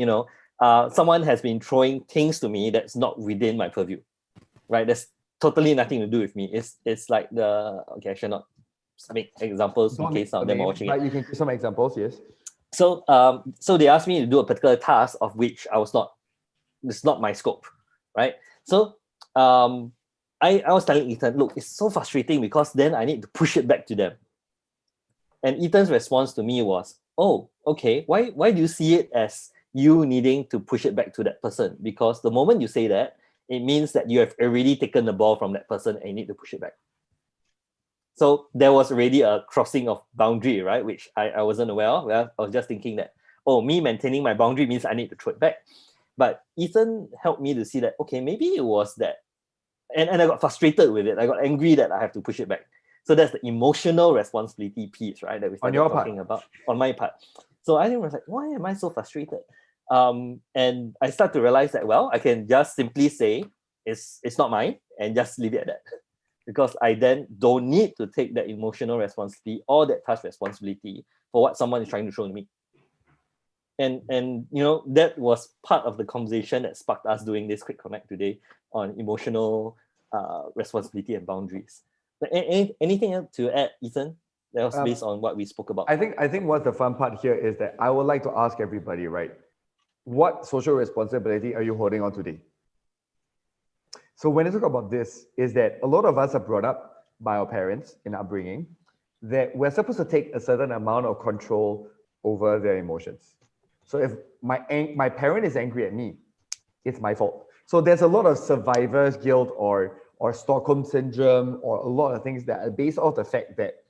someone has been throwing things to me that's not within my purview, right? That's totally nothing to do with me. It's like I should not make examples in case some of them are watching but it. you can give some examples, yes. So so they asked me to do a particular task of which it's not my scope, right? So I was telling Ethan, look, it's so frustrating because then I need to push it back to them. And Ethan's response to me was, oh, okay, why do you see it as you needing to push it back to that person? Because the moment you say that, it means that you have already taken the ball from that person and you need to push it back. So there was already a crossing of boundary, right? Which I wasn't aware of. I was just thinking that, oh, me maintaining my boundary means I need to throw it back. But Ethan helped me to see that, okay, maybe it was that. And I got frustrated with it. I got angry that I have to push it back. So that's the emotional responsibility piece, right? That we started talking about on my part. So I was like, why am I so frustrated? And I start to realize that, well, I can just simply say it's not mine and just leave it at that. Because I then don't need to take that emotional responsibility or that task responsibility for what someone is trying to show me. And you know, that was part of the conversation that sparked us doing this quick connect today on emotional responsibility and boundaries. But anything else to add, Ethan? That was based on what we spoke about. I think what's the fun part here is that I would like to ask everybody, right? What social responsibility are you holding on today? So when I talk about this, is that a lot of us are brought up by our parents in upbringing that we're supposed to take a certain amount of control over their emotions. So if my parent is angry at me, it's my fault. So there's a lot of survivor's guilt or Stockholm syndrome or a lot of things that are based off the fact that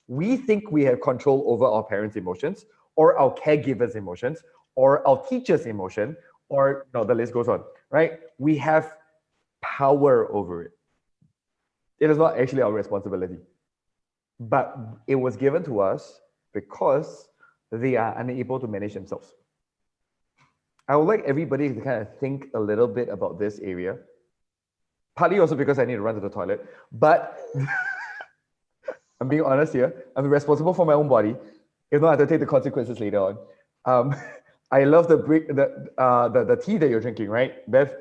we think we have control over our parents' emotions or our caregivers' emotions or our teacher's emotion, or no, the list goes on, right? We have power over it. It is not actually our responsibility, but it was given to us because they are unable to manage themselves. I would like everybody to kind of think a little bit about this area, partly also because I need to run to the toilet, but I'm being honest here. I'm responsible for my own body. If not, I have to take the consequences later on. I love the tea that you're drinking, right, Bev?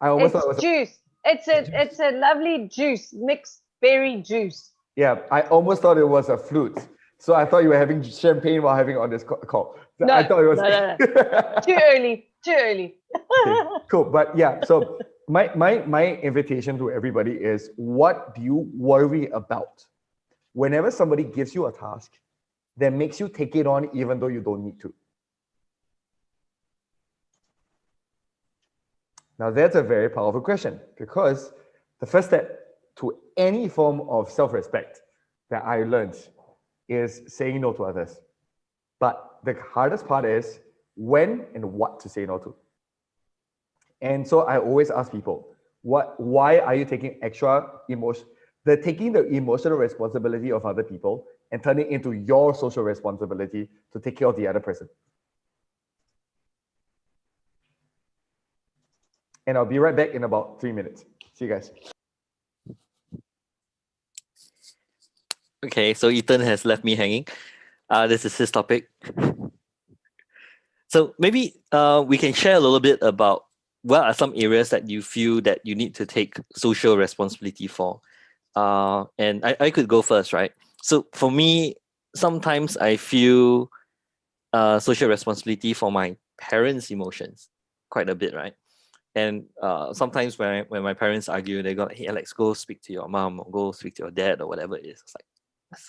I almost thought it was juice. It's a lovely juice, mixed berry juice. Yeah, I almost thought it was a flute. So I thought you were having champagne while having on this call. So No, I thought it was no. Too early. Okay, cool. But yeah, so my invitation to everybody is, what do you worry about? Whenever somebody gives you a task that makes you take it on even though you don't need to. Now that's a very powerful question, because the first step to any form of self-respect that I learned is saying no to others. But the hardest part is when and what to say no to. And so I always ask people, why are you taking extra emotion? They're taking the emotional responsibility of other people and turning it into your social responsibility to take care of the other person. And I'll be right back in about 3 minutes. See you guys. Okay, so Ethan has left me hanging. This is his topic. So maybe we can share a little bit about what are some areas that you feel that you need to take social responsibility for. And I could go first, right? So for me, sometimes I feel social responsibility for my parents' emotions quite a bit, right? And sometimes when my parents argue, they go, "Hey Alex, go speak to your mom or go speak to your dad," or whatever it is. It's like,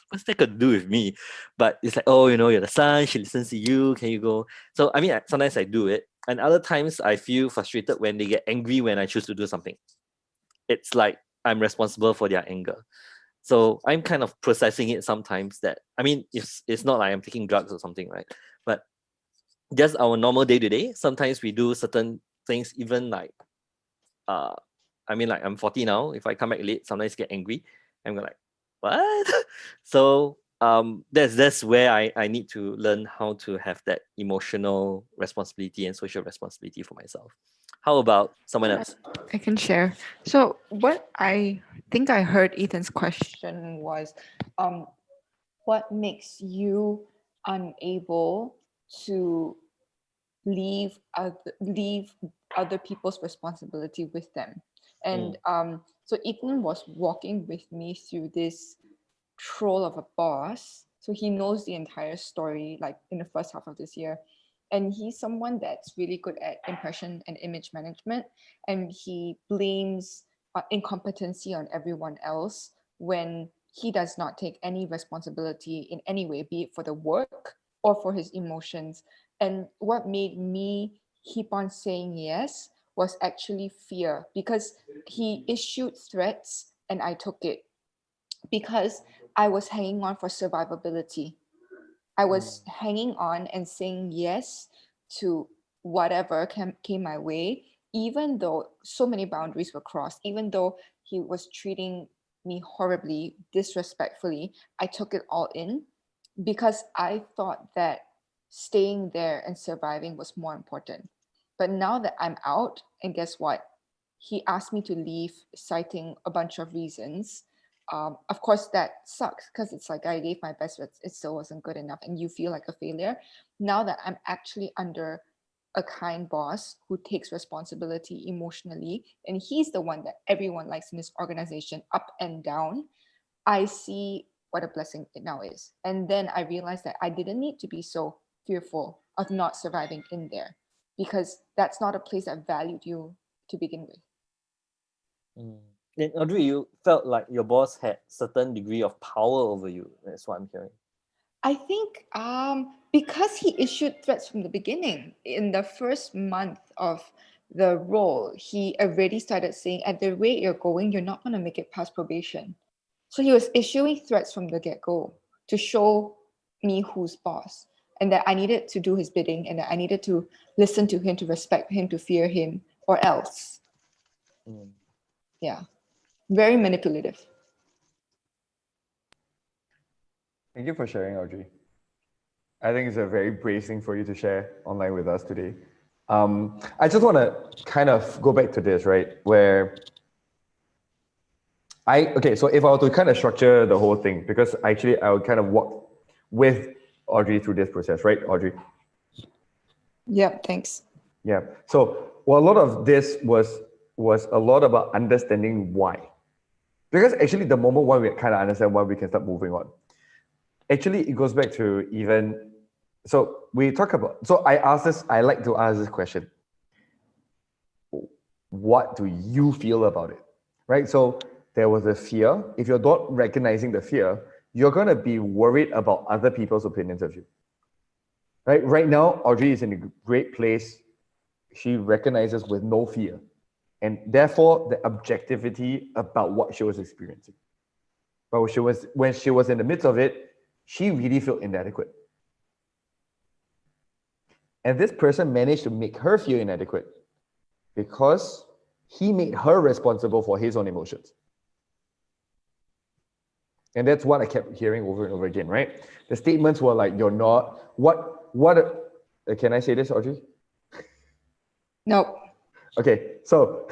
what's that got to do with me? But it's like, oh, you know, you're the son, she listens to you, can you go? So I mean, sometimes I do it, and other times I feel frustrated when they get angry when I choose to do something. It's like I'm responsible for their anger. So I'm kind of processing it sometimes. That, I mean, it's not like I'm taking drugs or something, right? But just our normal day-to-day, sometimes we do certain things, even like I mean, like I'm 40 now. If I come back late, sometimes get angry. I'm like, what? So that's where I need to learn how to have that emotional responsibility and social responsibility for myself. How about someone else? I can share. So what I think I heard Ethan's question was, what makes you unable to leave other people's responsibility with them? And so Ethan was walking with me through this troll of a boss. So he knows the entire story, like in the first half of this year. And he's someone that's really good at impression and image management. And he blames incompetency on everyone else when he does not take any responsibility in any way, be it for the work or for his emotions. And what made me keep on saying yes was actually fear, because he issued threats and I took it because I was hanging on for survivability. I was hanging on and saying yes to whatever came my way, even though so many boundaries were crossed, even though he was treating me horribly, disrespectfully. I took it all in because I thought that staying there and surviving was more important. But now that I'm out, and guess what? He asked me to leave, citing a bunch of reasons. Of course, that sucks because it's like I gave my best, but it still wasn't good enough, and you feel like a failure. Now that I'm actually under a kind boss who takes responsibility emotionally, and he's the one that everyone likes in this organization, up and down, I see what a blessing it now is. And then I realized that I didn't need to be so fearful of not surviving in there, because that's not a place that valued you to begin with. Then Audrey, you felt like your boss had certain degree of power over you. That's what I'm hearing. I think because he issued threats from the beginning, in the first month of the role, he already started saying, at the rate you're going, you're not going to make it past probation. So he was issuing threats from the get-go to show me who's boss, and that I needed to do his bidding, and that I needed to listen to him, to respect him, to fear him, or else. Yeah, very manipulative. Thank you for sharing, Audrey. I think it's a very brave thing for you to share online with us today. I just want to kind of go back to this, right? Where so if I were to kind of structure the whole thing, because actually I would kind of walk with Audrey through this process, right, Audrey? Yeah, thanks. Yeah. So a lot of this was a lot about understanding why. Because actually the moment when we kind of understand why, we can start moving on. Actually, it goes back to even, so we talk about, so I like to ask this question. What do you feel about it? Right? So there was a fear. If you're not recognizing the fear, you're going to be worried about other people's opinions of you. Right? Right now, Audrey is in a great place. She recognizes with no fear. And therefore, the objectivity about what she was experiencing. But when she was in the midst of it, she really felt inadequate. And this person managed to make her feel inadequate because he made her responsible for his own emotions. And that's what I kept hearing over and over again, right? The statements were like, you're not, can I say this, Audrey? No. Okay, so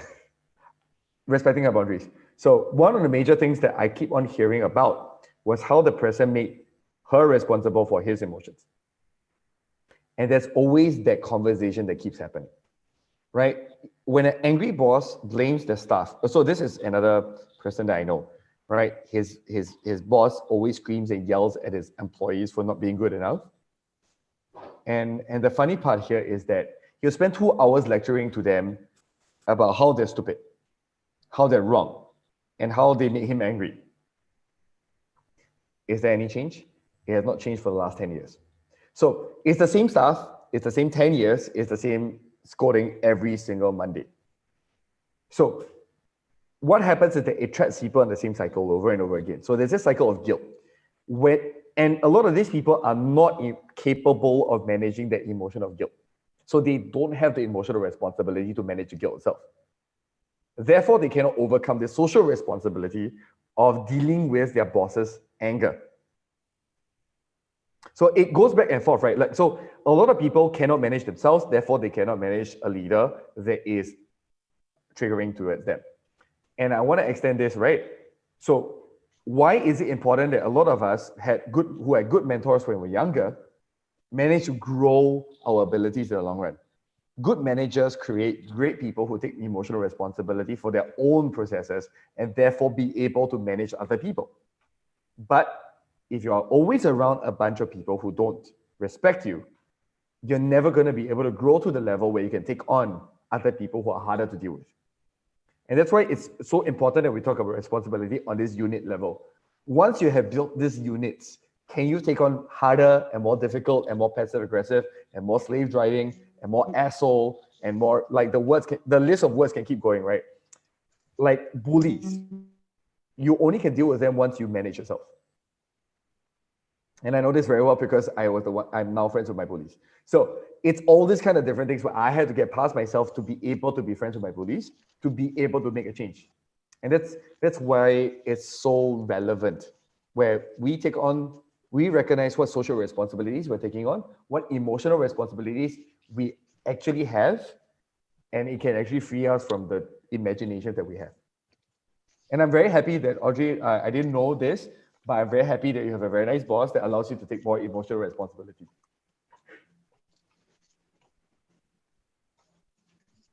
respecting our boundaries. So one of the major things that I keep on hearing about was how the person made her responsible for his emotions. And there's always that conversation that keeps happening, right? When an angry boss blames the staff, so this is another person that I know, right? His boss always screams and yells at his employees for not being good enough. And the funny part here is that he'll spend 2 hours lecturing to them about how they're stupid, how they're wrong, and how they made him angry. Is there any change? It has not changed for the last 10 years. So it's the same stuff, it's the same 10 years, it's the same scolding every single Monday. So what happens is that it traps people in the same cycle over and over again. So there's this cycle of guilt. And a lot of these people are not capable of managing the emotion of guilt. So they don't have the emotional responsibility to manage the guilt itself. Therefore, they cannot overcome the social responsibility of dealing with their boss's anger. So it goes back and forth, right? So a lot of people cannot manage themselves, therefore they cannot manage a leader that is triggering towards them. And I want to extend this, right? So why is it important that a lot of us who had good mentors when we were younger, manage to grow our abilities in the long run? Good managers create great people who take emotional responsibility for their own processes and therefore be able to manage other people. But if you are always around a bunch of people who don't respect you, you're never going to be able to grow to the level where you can take on other people who are harder to deal with. And that's why it's so important that we talk about responsibility on this unit level. Once you have built these units, can you take on harder and more difficult and more passive aggressive and more slave driving and more asshole and more, like the list of words can keep going, right? Like bullies. You only can deal with them once you manage yourself. And I know this very well because I'm now friends with my bullies. So it's all these kind of different things where I had to get past myself to be able to be friends with my bullies, to be able to make a change. And that's why it's so relevant, where we we recognize what social responsibilities we're taking on, what emotional responsibilities we actually have, and it can actually free us from the imagination that we have. And I'm very happy that, Audrey, I didn't know this, but I'm very happy that you have a very nice boss that allows you to take more emotional responsibility.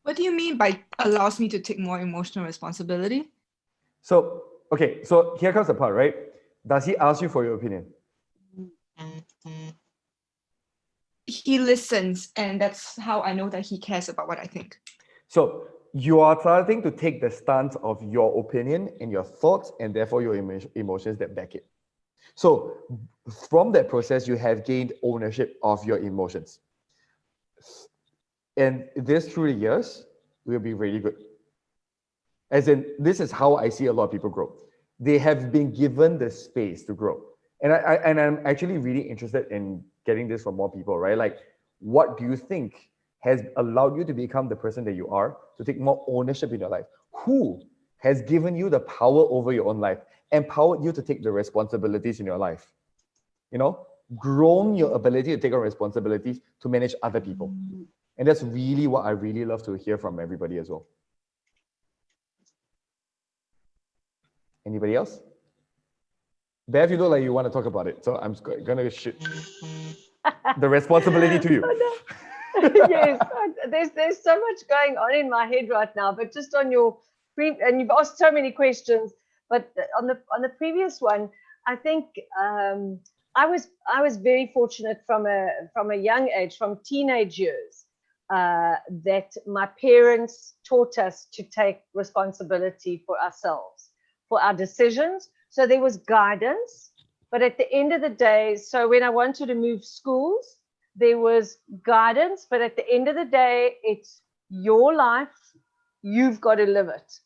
What do you mean by allows me to take more emotional responsibility? So, okay, so here comes the part, right? Does he ask you for your opinion? He listens, and that's how I know that he cares about what I think. So you are starting to take the stance of your opinion and your thoughts, and therefore your emotions that back it. So from that process, you have gained ownership of your emotions. And this through the years will be really good. As in, this is how I see a lot of people grow. They have been given the space to grow. And I'm actually really interested in getting this from more people, right? Like, what do you think has allowed you to become the person that you are, to take more ownership in your life? Who has given you the power over your own life, empowered you to take the responsibilities in your life? You know, grown your ability to take on responsibilities to manage other people. And that's really what I really love to hear from everybody as well. Anybody else? Bev, you look like you want to talk about it, so I'm going to shoot the responsibility to you. Yes, there's so much going on in my head right now, but just on your and you've asked so many questions, but on the previous one, I think I was very fortunate from a young age, from teenage years, that my parents taught us to take responsibility for ourselves, for our decisions. So there was guidance, but at the end of the day, so when I wanted to move schools, there was guidance, but at the end of the day, it's your life. You've got to live it.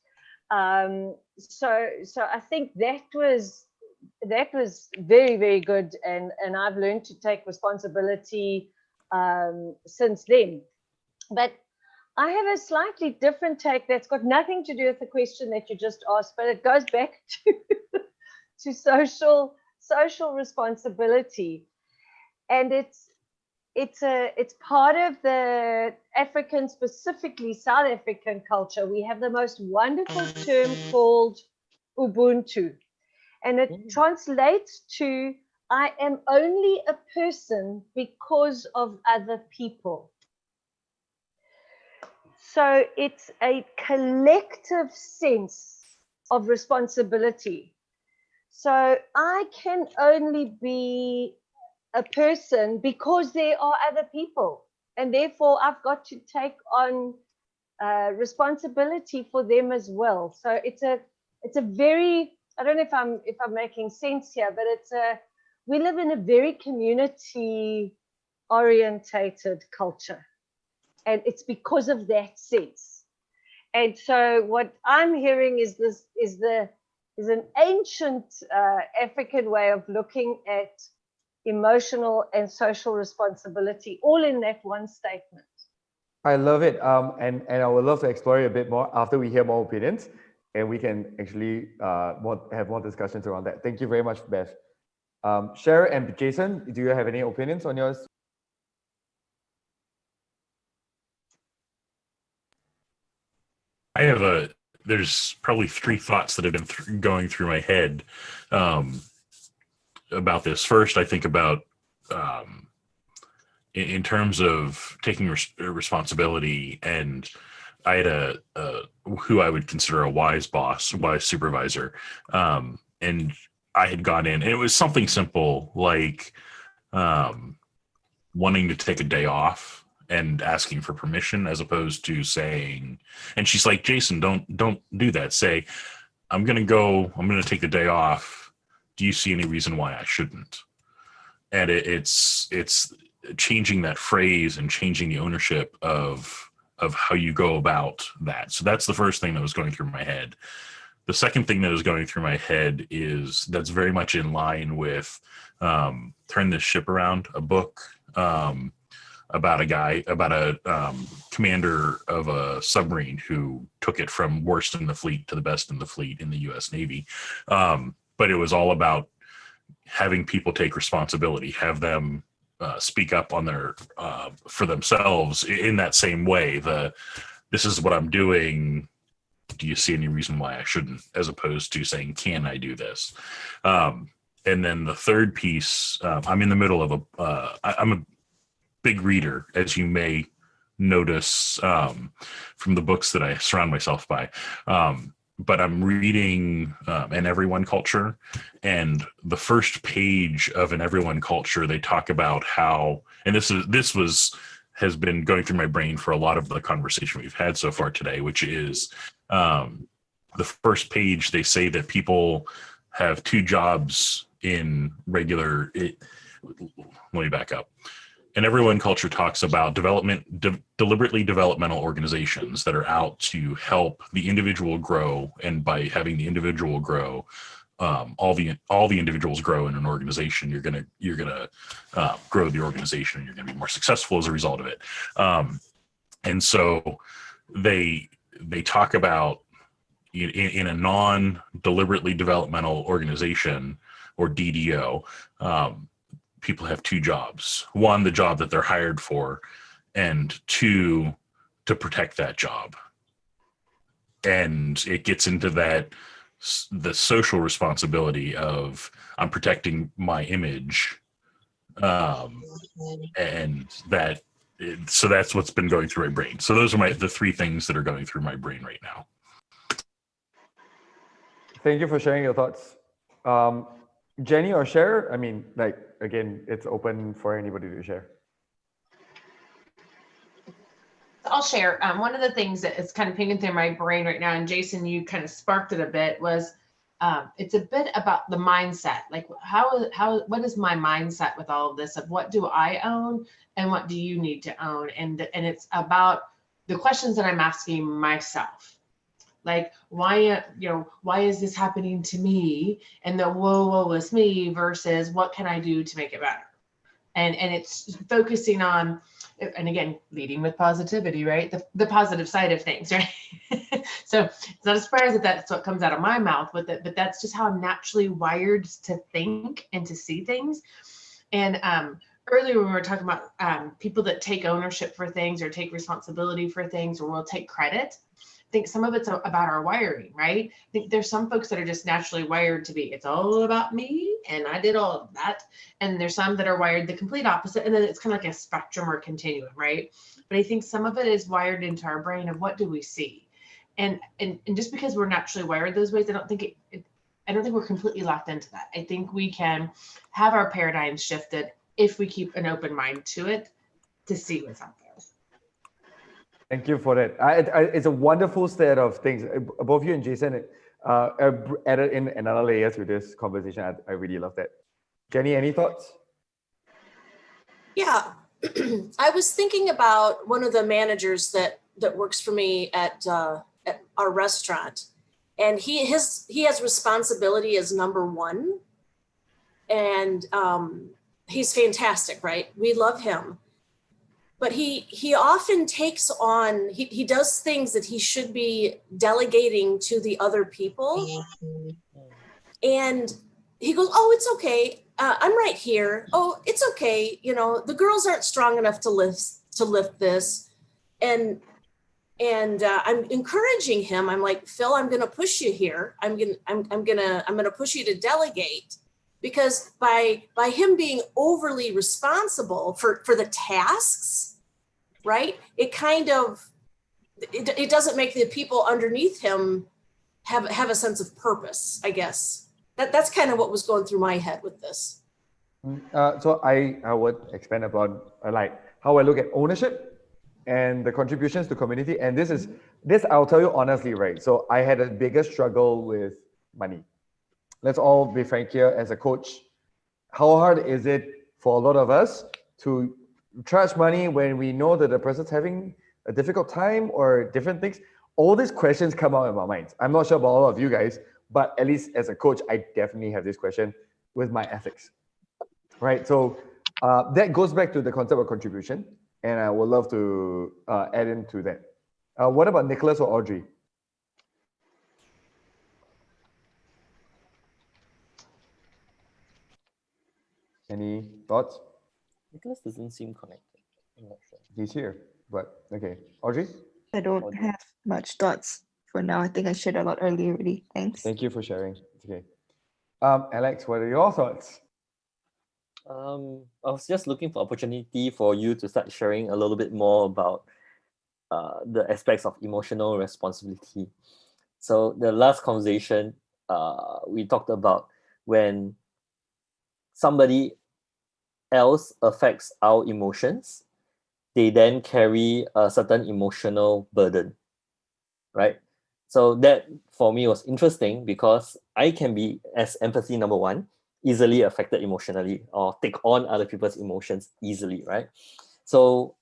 So I think that was very, very good, and I've learned to take responsibility since then. But I have a slightly different take that's got nothing to do with the question that you just asked, but it goes back to social responsibility, and it's part of the African, specifically South African culture. We have the most wonderful term called Ubuntu, and it translates to I am only a person because of other people. So it's a collective sense of responsibility. So I can only be a person because there are other people, and therefore I've got to take on responsibility for them as well. So it's a very, I don't know if I'm making sense here, but we live in a very community orientated culture, and it's because of that sense. And so what I'm hearing is an ancient African way of looking at emotional and social responsibility, all in that one statement. I love it. And I would love to explore it a bit more after we hear more opinions, and we can actually have more discussions around that. Thank you very much, Beth. Cher and Jason, do you have any opinions on yours? There's probably three thoughts that have been going through my head about this. First, I think about in terms of taking responsibility, and I had who I would consider a wise boss, wise supervisor, and I had gone in, and it was something simple like wanting to take a day off and asking for permission, as opposed to saying, and she's like, Jason, don't do that. Say, I'm going to take the day off. Do you see any reason why I shouldn't? And it's changing that phrase and changing the ownership of how you go about that. So that's the first thing that was going through my head. The second thing that was going through my head is that's very much in line with Turn This Ship Around, a book about a commander of a submarine who took it from worst in the fleet to the best in the fleet in the U.S. Navy. But it was all about having people take responsibility, have them speak up on their for themselves in that same way. This is what I'm doing. Do you see any reason why I shouldn't? As opposed to saying, can I do this? And then the third piece, I'm in the middle of I'm a big reader, as you may notice from the books that I surround myself by. But I'm reading An Everyone Culture, and the first page of An Everyone Culture, they talk about how, and has been going through my brain for a lot of the conversation we've had so far today, which is the first page. They say that people have two jobs in regular. Let me back up. And Everyone Culture talks about deliberately developmental organizations that are out to help the individual grow, and by having the individual grow, all the individuals grow in an organization. You're gonna grow the organization, and you're gonna be more successful as a result of it. And so they talk about in a non-deliberately developmental organization, or DDO. People have two jobs. One, the job that they're hired for, and two, to protect that job. And it gets into the social responsibility of, I'm protecting my image. And so that's what's been going through my brain. So those are the three things that are going through my brain right now. Thank you for sharing your thoughts. Jenny or Cher? I mean, again, it's open for anybody to share. I'll share. One of the things that is kind of pinging through my brain right now, and Jason, you kind of sparked it a bit, was it's a bit about the mindset. Like what is my mindset with all of this, of what do I own and what do you need to own? And it's about the questions that I'm asking myself. Like, why is this happening to me? And the woe is me versus what can I do to make it better? And it's focusing on, and again, leading with positivity, right? The positive side of things, right? So it's not a surprise that that's what comes out of my mouth with it, but that's just how I'm naturally wired to think and to see things. And earlier when we were talking about people that take ownership for things or take responsibility for things or will take credit, I think some of it's about our wiring, right? I think there's some folks that are just naturally wired to be, it's all about me and I did all of that. And there's some that are wired the complete opposite. And then it's kind of like a spectrum or continuum, right? But I think some of it is wired into our brain of what do we see? And just because we're naturally wired those ways, I don't think we're completely locked into that. I think we can have our paradigms shifted if we keep an open mind to it to see what's out there. Thank you for that. It's a wonderful set of things. Both you and Jason added in another layer to this conversation. I really love that. Jenny, any thoughts? Yeah, I was thinking about one of the managers that works for me at our restaurant, and he has responsibility as number one, and he's fantastic, right? We love him. But he often takes on, he does things that he should be delegating to the other people. And he goes, oh, it's okay. I'm right here. Oh, it's okay. The girls aren't strong enough to lift this. And I'm encouraging him. I'm like, Phil, I'm going to push you here. I'm going to push you to delegate. Because by him being overly responsible for the tasks, right? It kind of, it doesn't make the people underneath him have a sense of purpose, I guess. That's kind of what was going through my head with this. So I would expand upon how I look at ownership and the contributions to community. And this I'll tell you honestly, right? So I had a bigger struggle with money. Let's all be frank here. As a coach, how hard is it for a lot of us to charge money when we know that the person's having a difficult time or different things? All these questions come out in my mind. I'm not sure about all of you guys, but at least as a coach, I definitely have this question with my ethics, right? So that goes back to the concept of contribution, and I would love to add into that. What about Nicholas or Audrey? Any thoughts? Nicholas doesn't seem connected. I'm not sure. He's here, but okay. Audrey, I don't have much thoughts for now. I think I shared a lot earlier already. Thanks. thank you for sharing. It's okay. Alex, what are your thoughts? I was just looking for opportunity for you to start sharing a little bit more about the aspects of emotional responsibility. So the last conversation, we talked about when somebody else affects our emotions, they then carry a certain emotional burden, right? So that for me was interesting because I can be, as empathy number one, easily affected emotionally or take on other people's emotions easily, right? So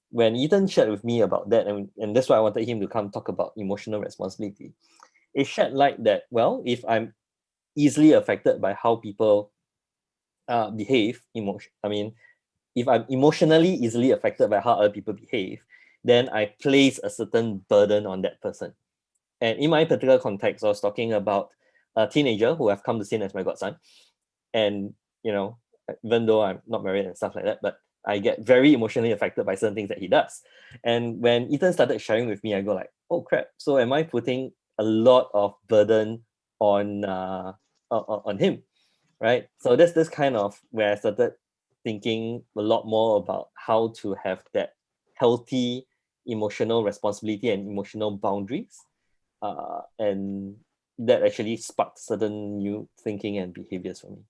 when Ethan shared with me about that, and that's why I wanted him to come talk about emotional responsibility, it shed light that, well, if I'm easily affected by how people behave, if I'm emotionally easily affected by how other people behave, then I place a certain burden on that person. And in my particular context, I was talking about a teenager who I've come to see as my godson. And, even though I'm not married and stuff like that, but I get very emotionally affected by certain things that he does. And when Ethan started sharing with me, I go like, oh crap. So am I putting a lot of burden on him, right? So that's this kind of where I started thinking a lot more about how to have that healthy emotional responsibility and emotional boundaries. And that actually sparked certain new thinking and behaviors for me.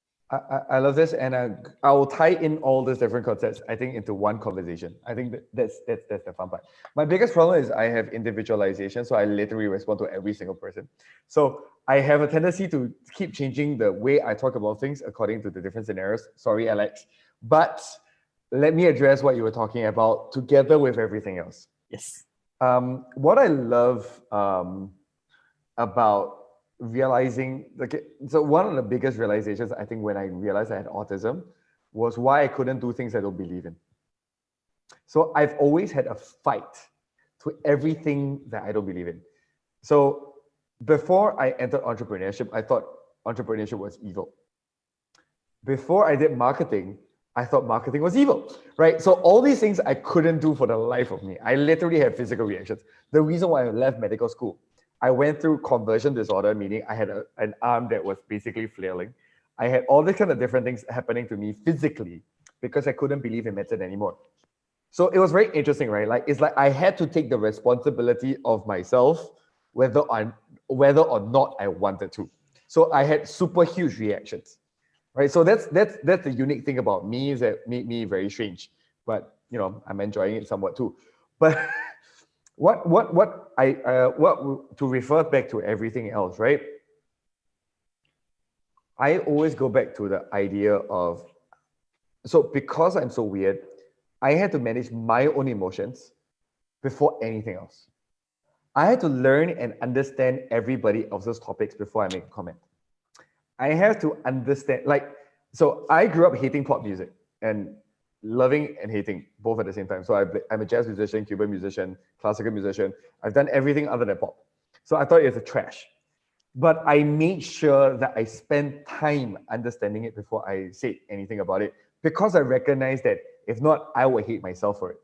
I love this, and I will tie in all these different concepts, I think, into one conversation. I think that's the fun part. My biggest problem is I have individualization, so I literally respond to every single person. So I have a tendency to keep changing the way I talk about things according to the different scenarios. Sorry, Alex. But let me address what you were talking about together with everything else. Yes. What I love about realizing, so one of the biggest realizations I think when I realized I had autism was why I couldn't do things I don't believe in. So I've always had a fight to everything that I don't believe in. So before I entered entrepreneurship, I thought entrepreneurship was evil. Before I did marketing, I thought marketing was evil, right? So all these things I couldn't do for the life of me. I literally had physical reactions. The reason why I left medical school, I went through conversion disorder, meaning I had an arm that was basically flailing. I had all these kind of different things happening to me physically because I couldn't believe in medicine anymore. So it was very interesting, right? Like it's like I had to take the responsibility of myself, whether or not I wanted to. So I had super huge reactions, right? So that's the unique thing about me, is that made me very strange. But I'm enjoying it somewhat too. But to refer back to everything else, right? I always go back to the idea of, so because I'm so weird, I had to manage my own emotions before anything else. I had to learn and understand everybody else's topics before I make a comment. I have to understand, so I grew up hating pop music and loving and hating both at the same time. So I'm a jazz musician, Cuban musician, classical musician. I've done everything other than pop. So I thought it was a trash. But I made sure that I spent time understanding it before I said anything about it, because I recognized that if not, I would hate myself for it.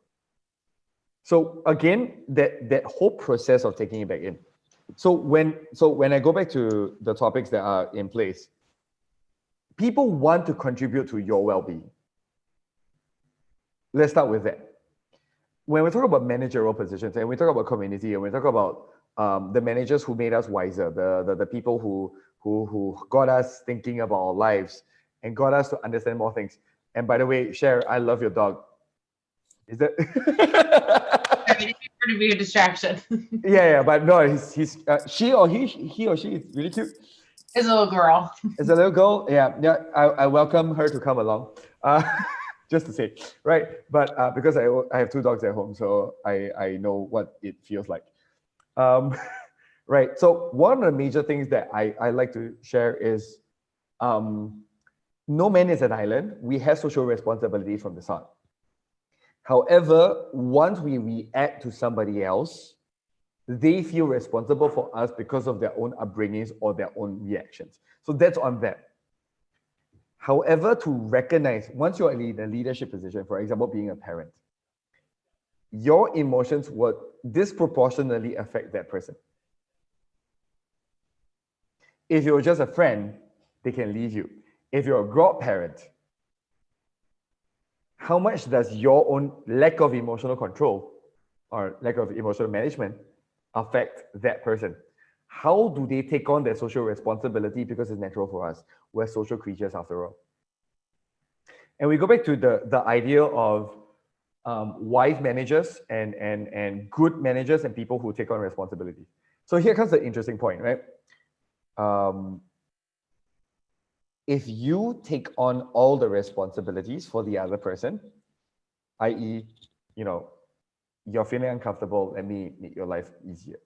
So again, that whole process of taking it back in. So when I go back to the topics that are in place, people want to contribute to your well-being. Let's start with that. When we talk about managerial positions and we talk about community and we talk about the managers who made us wiser, the people who got us thinking about our lives and got us to understand more things. And by the way, Cher, I love your dog. Is that? To be a distraction. yeah, but no, he's he or she is really cute. It's a little girl. It's a little girl. Yeah. I welcome her to come along. Just to say, right? But because I have two dogs at home, so I know what it feels like. Right. So one of the major things that I like to share is, no man is an island. We have social responsibility from the start. However, once we react to somebody else, they feel responsible for us because of their own upbringings or their own reactions. So that's on them. However, to recognize once you're in a leadership position, for example, being a parent, your emotions would disproportionately affect that person. If you're just a friend, they can leave you. If you're a godparent, how much does your own lack of emotional control or lack of emotional management affect that person? How do they take on their social responsibility? Because it's natural for us. We're social creatures after all. And we go back to the idea of wise managers and good managers and people who take on responsibility. So here comes the interesting point, right? If you take on all the responsibilities for the other person, i.e., you're feeling uncomfortable, let me make your life easier.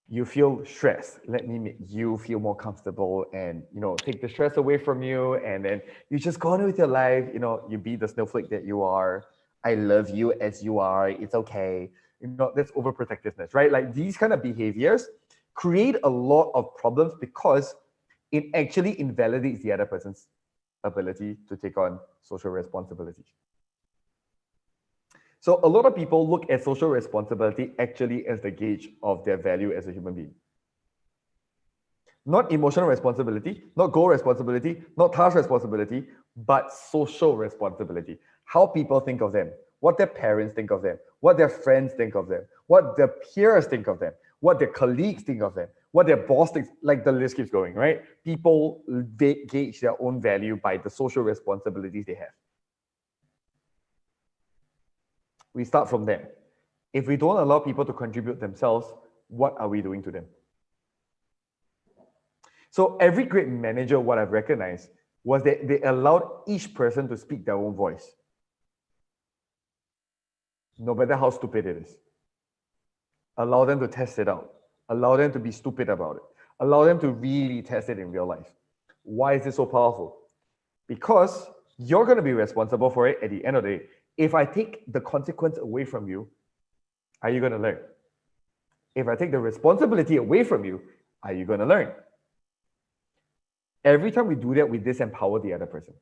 You feel stressed, let me make you feel more comfortable and, take the stress away from you. And then you just go on with your life, you be the snowflake that you are. I love you as you are, it's okay. That's overprotectiveness, right? Like these kind of behaviors create a lot of problems because it actually invalidates the other person's ability to take on social responsibility. So a lot of people look at social responsibility actually as the gauge of their value as a human being. Not emotional responsibility, not goal responsibility, not task responsibility, but social responsibility. How people think of them, what their parents think of them, what their friends think of them, what their peers think of them, what their colleagues think of them, what their boss thinks, like the list keeps going, right? People gauge their own value by the social responsibilities they have. We start from there. If we don't allow people to contribute themselves, what are we doing to them? So every great manager, what I've recognized was that they allowed each person to speak their own voice. No matter how stupid it is. Allow them to test it out. Allow them to be stupid about it. Allow them to really test it in real life. Why is this so powerful? Because you're going to be responsible for it at the end of the day. If I take the consequence away from you, are you going to learn? If I take the responsibility away from you, are you going to learn? Every time we do that, we disempower the other person.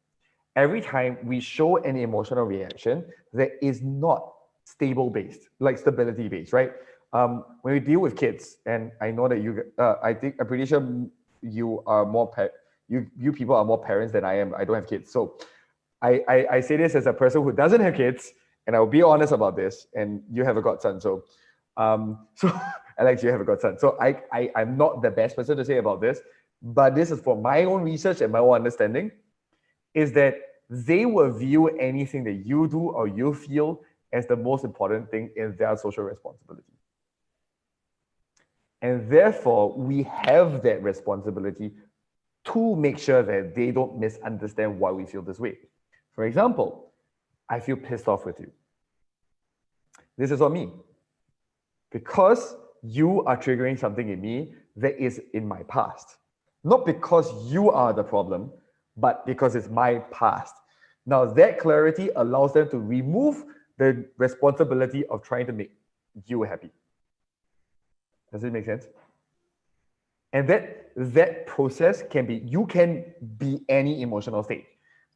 Every time we show an emotional reaction that is not stable-based, like stability-based, right? When we deal with kids, and I know that I'm pretty sure you are more, you people are more parents than I am. I don't have kids. So I say this as a person who doesn't have kids, and I'll be honest about this, and you have a godson. So Alex, you have a godson. So I'm not the best person to say about this, but this is for my own research and my own understanding, is that they will view anything that you do or you feel as the most important thing in their social responsibility. And therefore, we have that responsibility to make sure that they don't misunderstand why we feel this way. For example, I feel pissed off with you. This is on me. Because you are triggering something in me that is in my past. Not because you are the problem, but because it's my past. Now, that clarity allows them to remove the responsibility of trying to make you happy. Does it make sense? And that process can be, you can be any emotional state,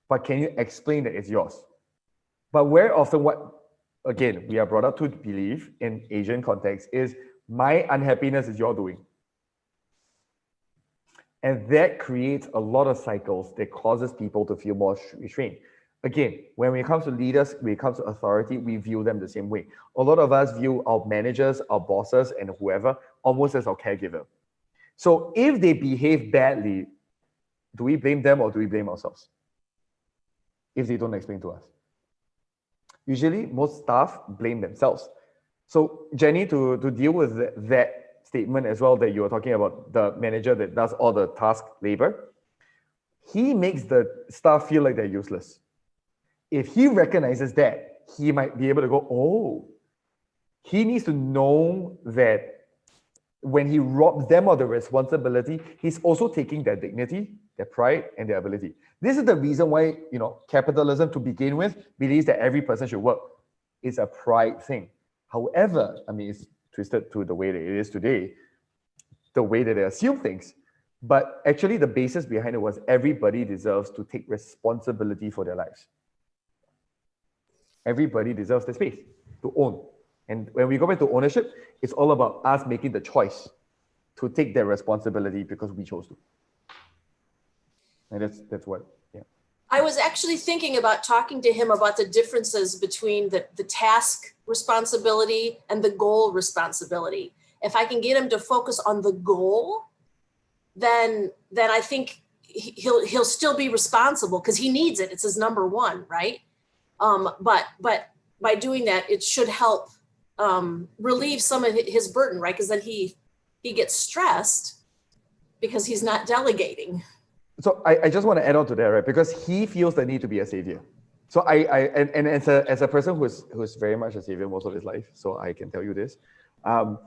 but can you explain that it's yours? But where often again, we are brought up to believe in Asian context is my unhappiness is your doing. And that creates a lot of cycles that causes people to feel more restrained. Again, when it comes to leaders, when it comes to authority, we view them the same way. A lot of us view our managers, our bosses, and whoever almost as our caregiver. So if they behave badly, do we blame them or do we blame ourselves? If they don't explain to us. Usually, most staff blame themselves. So Jenny, to deal with that statement as well that you were talking about, the manager that does all the task labor, he makes the staff feel like they're useless. If he recognizes that, he might be able to go, oh, he needs to know that when he robs them of the responsibility, he's also taking their dignity, their pride, and their ability. This is the reason why, capitalism to begin with believes that every person should work. It's a pride thing. However, it's twisted to the way that it is today, the way that they assume things. But actually, the basis behind it was everybody deserves to take responsibility for their lives. Everybody deserves the space to own. And when we go back to ownership, it's all about us making the choice to take that responsibility because we chose to. And that's what, yeah. I was actually thinking about talking to him about the differences between the task responsibility and the goal responsibility. If I can get him to focus on the goal, then I think he'll still be responsible because he needs it. It's his number one, right? But by doing that, it should help relieve some of his burden, right? Because then he gets stressed because he's not delegating. So I just want to add on to that, right? Because he feels the need to be a savior. So and as a person who's very much a savior most of his life, so I can tell you this. One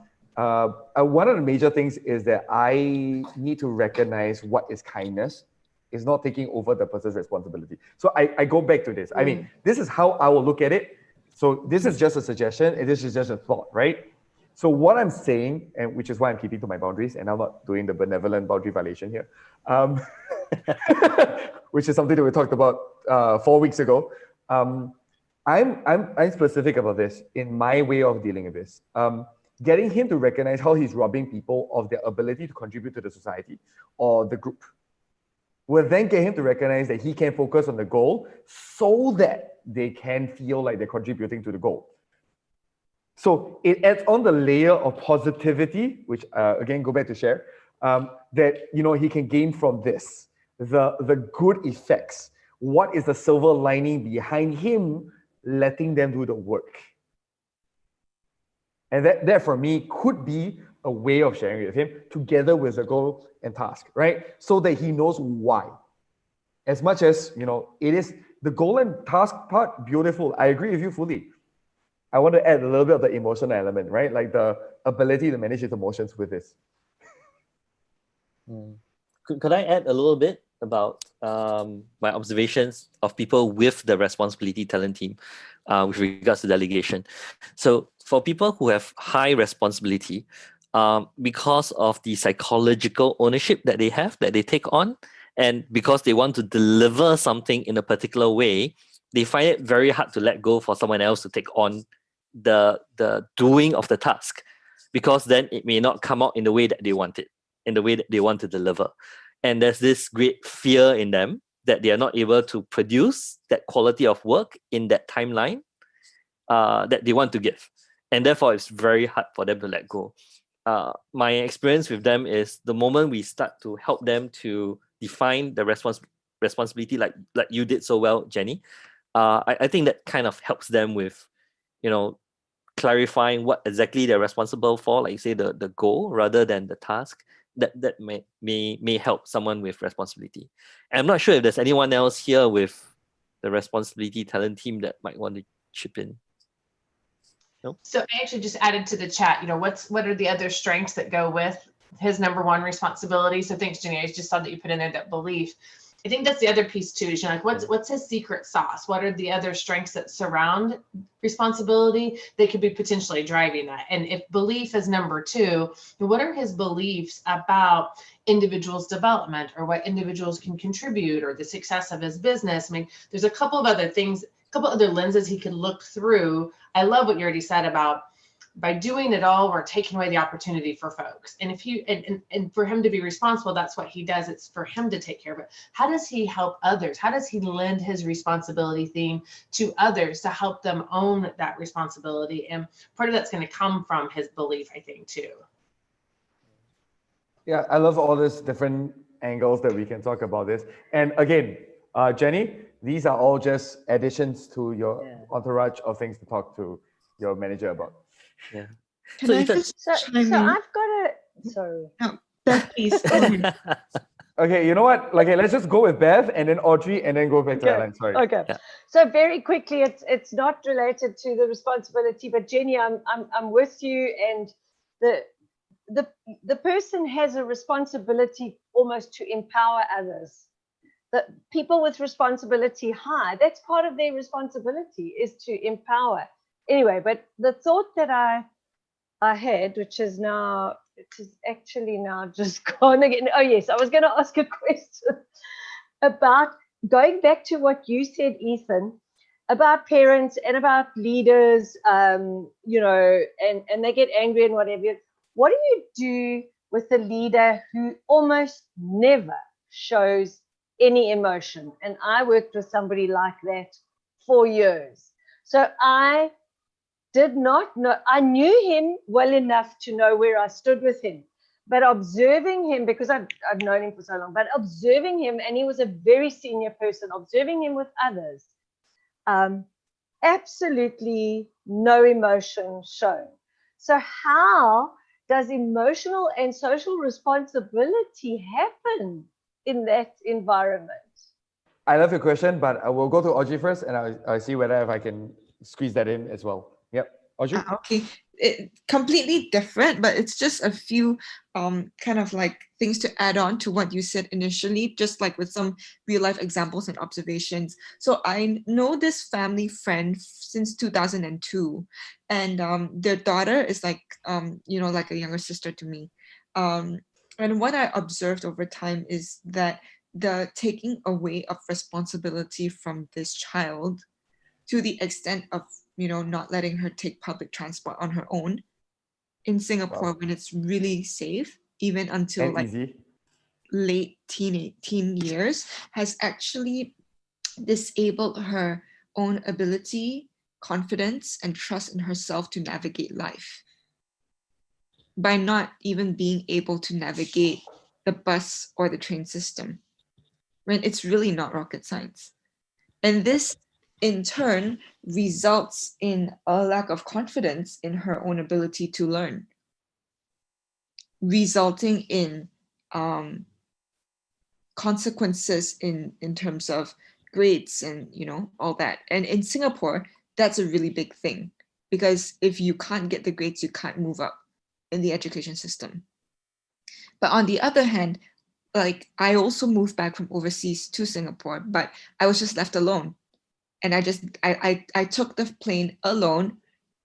of the major things is that I need to recognize what is kindness. Is not taking over the person's responsibility. So I go back to this. I mean, this is how I will look at it. So this is just a suggestion, and this is just a thought, right? So what I'm saying, and which is why I'm keeping to my boundaries, and I'm not doing the benevolent boundary violation here, which is something that we talked about 4 weeks ago. I'm specific about this in my way of dealing with this. Getting him to recognize how he's robbing people of their ability to contribute to the society or the group will then get him to recognize that he can focus on the goal so that they can feel like they're contributing to the goal. So it adds on the layer of positivity, which again, go back to share, that he can gain from this, the good effects. What is the silver lining behind him letting them do the work? And that for me could be a way of sharing with him together with the goal and task, right? So that he knows why. As much as, it is the goal and task part, beautiful. I agree with you fully. I want to add a little bit of the emotional element, right? Like the ability to manage his emotions with this. Could I add a little bit about my observations of people with the responsibility talent team with regards to delegation? So for people who have high responsibility, because of the psychological ownership that they take on, and because they want to deliver something in a particular way, they find it very hard to let go for someone else to take on the doing of the task, because then it may not come out in the way that they want it, in the way that they want to deliver. And there's this great fear in them that they are not able to produce that quality of work in that timeline that they want to give. And therefore, it's very hard for them to let go. My experience with them is the moment we start to help them to define the responsibility like you did so well, Jenny, I think that kind of helps them with, clarifying what exactly they're responsible for, like you say, the goal rather than the task. That may help someone with responsibility. And I'm not sure if there's anyone else here with the responsibility talent team that might want to chip in. No? So I actually just added to the chat, what are the other strengths that go with his number one responsibility? So thanks, Jenny. I just saw that you put in there that belief. I think that's the other piece too, is what's his secret sauce? What are the other strengths that surround responsibility that could be potentially driving that? And if belief is number two, what are his beliefs about individuals' development or what individuals can contribute or the success of his business? I mean, there's a couple of other things, a couple other lenses he could look through. I love what you already said about by doing it all, we're taking away the opportunity for folks. And if you and for him to be responsible, that's what he does. It's for him to take care of it. How does he help others? How does he lend his responsibility theme to others to help them own that responsibility? And part of that's going to come from his belief, I think, too. Yeah, I love all these different angles that we can talk about this. And again, Jenny, these are all just additions to your entourage of things to talk to your manager about. Yeah. Can I just So chime in? I've got a, sorry. No, Beth, please go ahead. Okay, you know what? Okay, let's just go with Bev and then Audrey and then go back to Okay. Alan. Sorry. Okay. Yeah. So very quickly, it's not related to the responsibility, but Jenny, I'm with you, and the person has a responsibility almost to empower others. The people with responsibility high, that's part of their responsibility, is to empower. Anyway, but the thought that I had, which is now it is actually now just gone again. Oh yes, I was going to ask a question about going back to what you said, Ethan, about parents and about leaders, you know, and they get angry and whatever. What do you do with a leader who almost never shows any emotion? And I worked with somebody like that for years. So I did not know, I knew him well enough to know where I stood with him. But observing him, because I've known him for so long, but observing him, and he was a very senior person, observing him with others, absolutely no emotion shown. So how does emotional and social responsibility happen in that environment? I love your question, but I will go to Audrey first, and I'll see whether if I can squeeze that in as well. Yep, Audrey. Okay, completely different, but it's just a few kind of like things to add on to what you said initially, just like with some real life examples and observations. So I know this family friend since 2002, and their daughter is like you know, like a younger sister to me. And what I observed over time is that the taking away of responsibility from this child to the extent of, you know, not letting her take public transport on her own in Singapore when it's really safe, even until And like easy. late teen years, has actually disabled her own ability, confidence, and trust in herself to navigate life by not even being able to navigate the bus or the train system. When it's really not rocket science. And this in turn results in a lack of confidence in her own ability to learn, resulting in consequences in terms of grades and, you know, all that. And in Singapore, that's a really big thing, because if you can't get the grades, you can't move up in the education system. But on the other hand, like I also moved back from overseas to Singapore, but I was just left alone. And I took the plane alone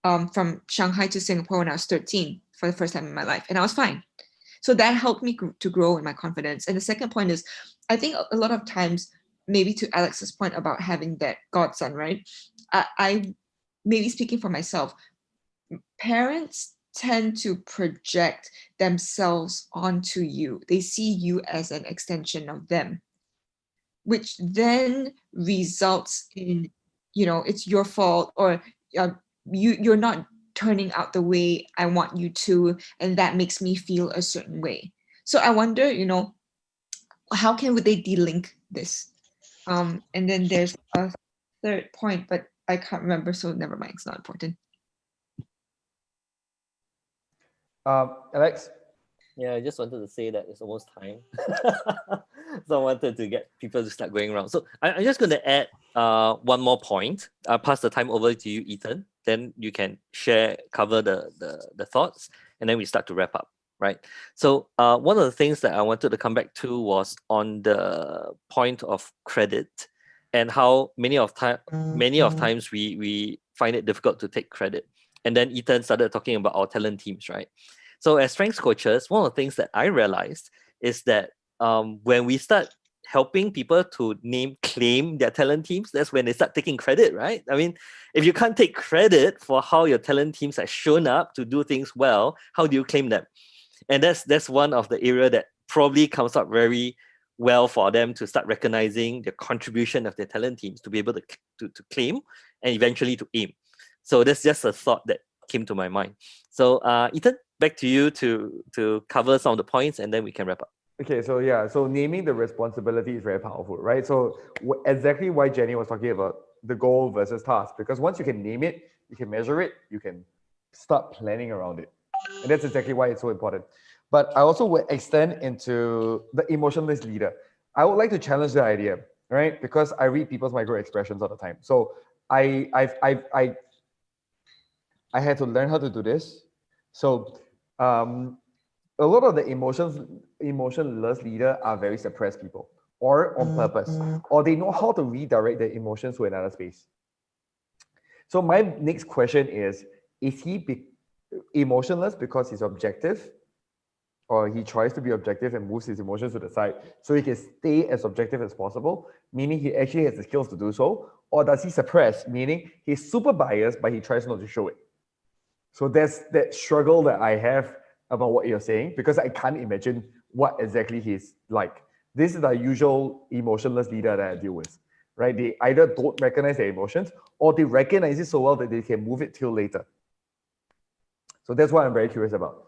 from Shanghai to Singapore when I was 13 for the first time in my life, and I was fine. So that helped me to grow in my confidence. And the second point is, I think a lot of times, maybe to Alex's point about having that godson, right? I maybe speaking for myself, parents tend to project themselves onto you. They see you as an extension of them, which then results in, you know, it's your fault, or you're not turning out the way I want you to, and that makes me feel a certain way. So I wonder, you know, how would they delink this? And then there's a third point, but I can't remember, so never mind, it's not important. Alex? Yeah, I just wanted to say that it's almost time. So I wanted to get people to start going around. So I'm just going to add one more point. I'll pass the time over to you, Ethan. Then you can cover the thoughts, and then we start to wrap up, right? So one of the things that I wanted to come back to was on the point of credit, and how many of times we find it difficult to take credit. And then Ethan started talking about our talent teams, right? So as strengths coaches, one of the things that I realized is that when we start helping people to claim their talent teams, that's when they start taking credit, right? I mean, if you can't take credit for how your talent teams have shown up to do things well, how do you claim them? And that's one of the area that probably comes up very well for them to start recognizing the contribution of their talent teams to be able to claim and eventually to aim. So that's just a thought that came to my mind. So Ethan, back to you to cover some of the points, and then we can wrap up. Okay, so yeah, so naming the responsibility is very powerful, right? So exactly why Jenny was talking about the goal versus task, because once you can name it, you can measure it, you can start planning around it. And that's exactly why it's so important. But I also would extend into the emotionless leader. I would like to challenge the idea, right? Because I read people's micro expressions all the time. So I had to learn how to do this. So a lot of the emotionless leader are very suppressed people, or on purpose, or they know how to redirect their emotions to another space. So my next question is he emotionless because he's objective, or he tries to be objective and moves his emotions to the side so he can stay as objective as possible, meaning he actually has the skills to do so? Or does he suppress, meaning he's super biased, but he tries not to show it? So there's that struggle that I have about what you're saying, because I can't imagine what exactly he's like. This is the usual emotionless leader that I deal with, right? They either don't recognize their emotions or they recognize it so well that they can move it till later. So that's what I'm very curious about.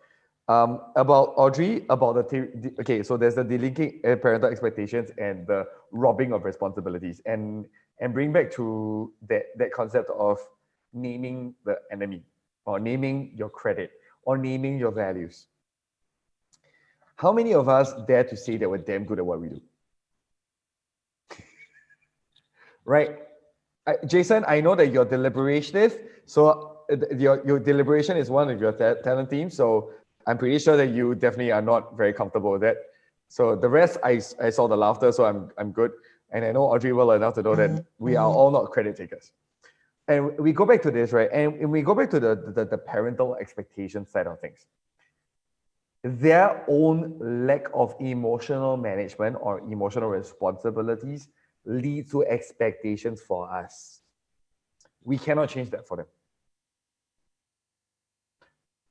About Audrey, about okay, so there's the delinking parental expectations and the robbing of responsibilities, and bring back to that concept of naming the enemy, or naming your credit, or naming your values. How many of us dare to say that we're damn good at what we do? Right? Jason, I know that you're deliberative, so your deliberation is one of your talent themes, so I'm pretty sure that you definitely are not very comfortable with that. So the rest, I saw the laughter, so I'm good. And I know Audrey well enough to know that we are all not credit takers. And we go back to this, right? And we go back to the parental expectation side of things. Their own lack of emotional management or emotional responsibilities lead to expectations for us. We cannot change that for them.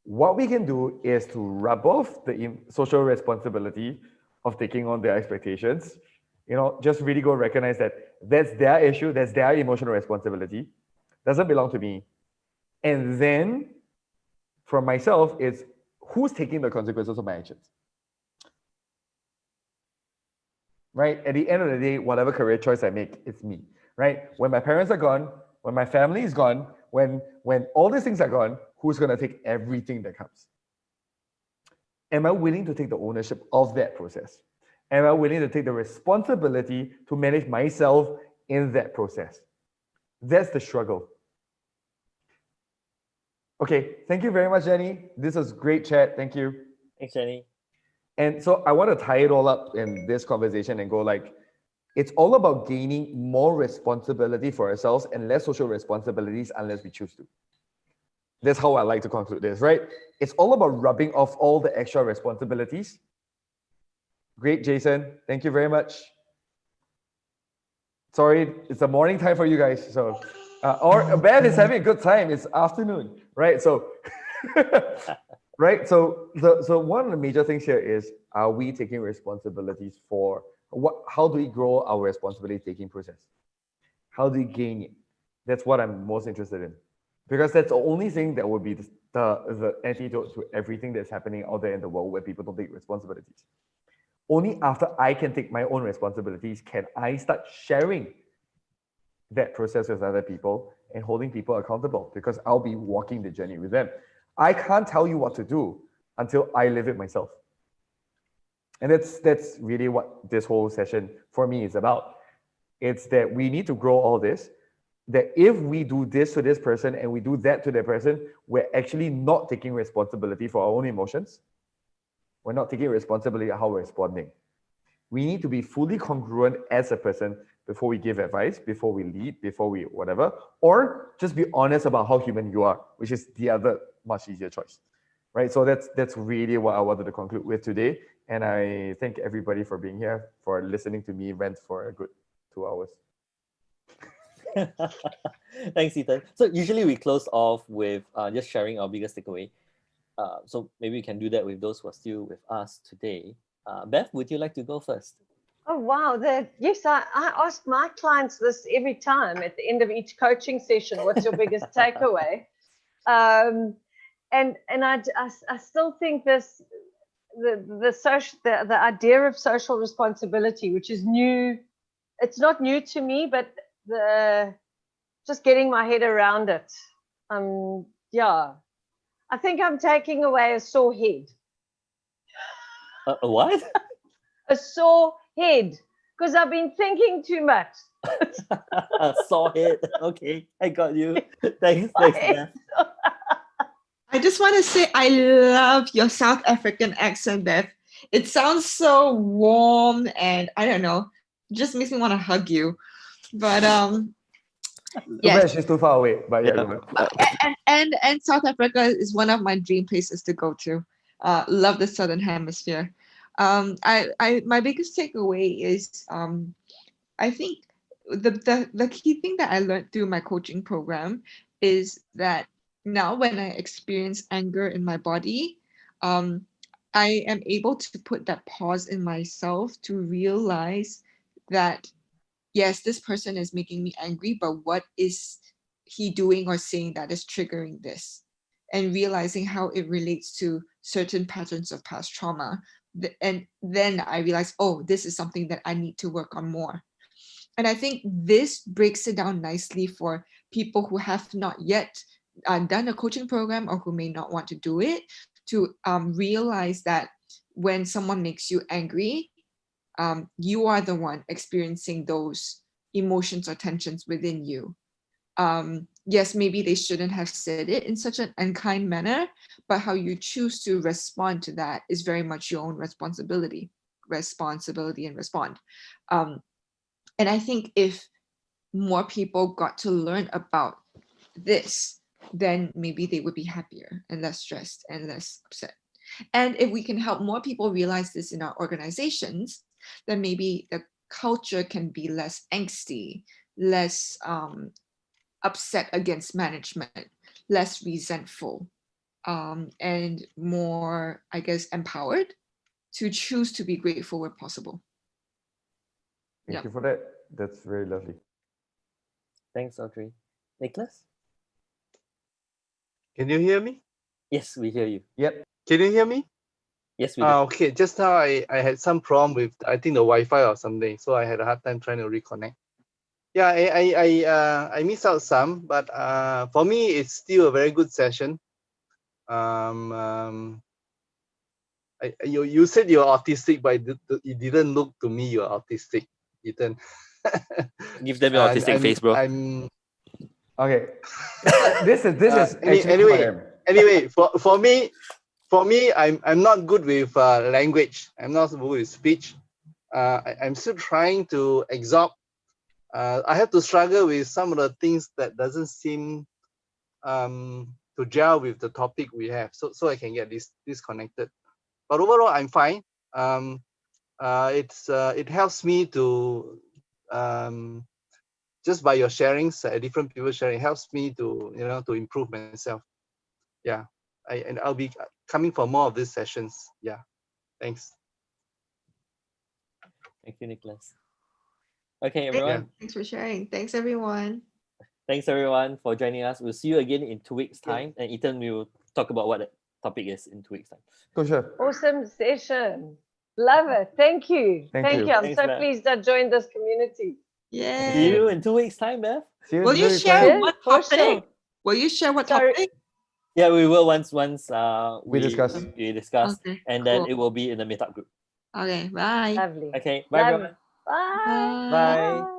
What we can do is to rub off the social responsibility of taking on their expectations. You know, just really go recognize that that's their issue, that's their emotional responsibility, doesn't belong to me. And then for myself, it's who's taking the consequences of my actions. Right? At the end of the day, whatever career choice I make, it's me. Right? When my parents are gone, when my family is gone, when all these things are gone, who's going to take everything that comes? Am I willing to take the ownership of that process? Am I willing to take the responsibility to manage myself in that process? That's the struggle. Okay, thank you very much, Jenny. This was great chat. Thank you. Thanks, Jenny. And so I want to tie it all up in this conversation and go like, it's all about gaining more responsibility for ourselves and less social responsibilities unless we choose to. That's how I like to conclude this, right? It's all about rubbing off all the extra responsibilities. Great, Jason. Thank you very much. Sorry, it's a morning time for you guys. So, or Bev is having a good time. It's afternoon, right? So, right. So one of the major things here is: are we taking responsibilities for what? How do we grow our responsibility taking process? How do we gain it? That's what I'm most interested in, because that's the only thing that will be the antidote to everything that's happening out there in the world where people don't take responsibilities. Only after I can take my own responsibilities can I start sharing that process with other people and holding people accountable, because I'll be walking the journey with them. I can't tell you what to do until I live it myself. And that's really what this whole session for me is about. It's that we need to grow all this, that if we do this to this person and we do that to that person, we're actually not taking responsibility for our own emotions. We're not taking responsibility for how we're responding. We need to be fully congruent as a person before we give advice, before we lead, before we whatever, or just be honest about how human you are, which is the other much easier choice, right? So that's really what I wanted to conclude with today. And I thank everybody for being here, for listening to me rant for a good 2 hours. Thanks, Ethan. So usually we close off with just sharing our biggest takeaway. So maybe we can do that with those who are still with us today. Beth, would you like to go first? Oh, wow. Yes, I ask my clients this every time at the end of each coaching session. What's your biggest takeaway? And I still think the idea of social responsibility, which is new. It's not new to me, but just getting my head around it. Yeah. I think I'm taking away a sore head. A what? A sore head, because I've been thinking too much. Sore head. Okay, I got you. Thanks, Beth. I just want to say I love your South African accent, Beth. It sounds so warm and I don't know, just makes me want to hug you. But yeah, she's too far away. But yeah. And South Africa is one of my dream places to go to. love the Southern Hemisphere. My biggest takeaway is I think the key thing that I learned through my coaching program is that now when I experience anger in my body, I am able to put that pause in myself to realize that, yes, this person is making me angry, but what is he doing or saying that is triggering this? And realizing how it relates to certain patterns of past trauma. And then I realized, oh, this is something that I need to work on more. And I think this breaks it down nicely for people who have not yet done a coaching program or who may not want to do it, to realize that when someone makes you angry, you are the one experiencing those emotions or tensions within you. Yes, maybe they shouldn't have said it in such an unkind manner, but how you choose to respond to that is very much your own responsibility and respond. And I think if more people got to learn about this, then maybe they would be happier and less stressed and less upset. And if we can help more people realize this in our organizations, then maybe the culture can be less angsty, less upset against management, less resentful, and more, I guess, empowered to choose to be grateful where possible. Thank you for that. That's very lovely. Thanks, Audrey. Nicholas? Can you hear me? Yes, we hear you. Yep. Can you hear me? Yes, we do. Okay, just now I had some problem with, I think, the Wi-Fi or something, so I had a hard time trying to reconnect. Yeah, I missed out some, but for me, it's still a very good session. You said you're autistic, but it didn't look to me you're autistic, Ethan. Give them your autistic face, bro. Okay. This is anyway, for me, I'm not good with language. I'm not good with speech. I'm still trying to absorb. I have to struggle with some of the things that doesn't seem to gel with the topic we have, so I can get disconnected. But overall, I'm fine. It helps me to just by your sharings, different people sharing, helps me to to improve myself. Yeah, and I'll be coming for more of these sessions. Yeah, thanks. Thank you, Nicholas. Okay, everyone. Thanks for sharing. Thanks, everyone. Thanks, everyone, for joining us. We'll see you again in 2 weeks' time, and Ethan will talk about what the topic is in 2 weeks' time. Go, sure. Awesome session. Love it. Thank you. Thank you. I'm Thanks, so Beth. pleased I joined this community. Yeah. See you in 2 weeks' time, Beth. See Will you very share soon. what for topic? sure. Will you share what Sorry. topic? Yeah, we will once We discuss. we discuss, Okay, and then cool. it will be in the meetup group. Okay, bye. Lovely. Okay, bye, Love everyone. it. Bye. Bye. Bye.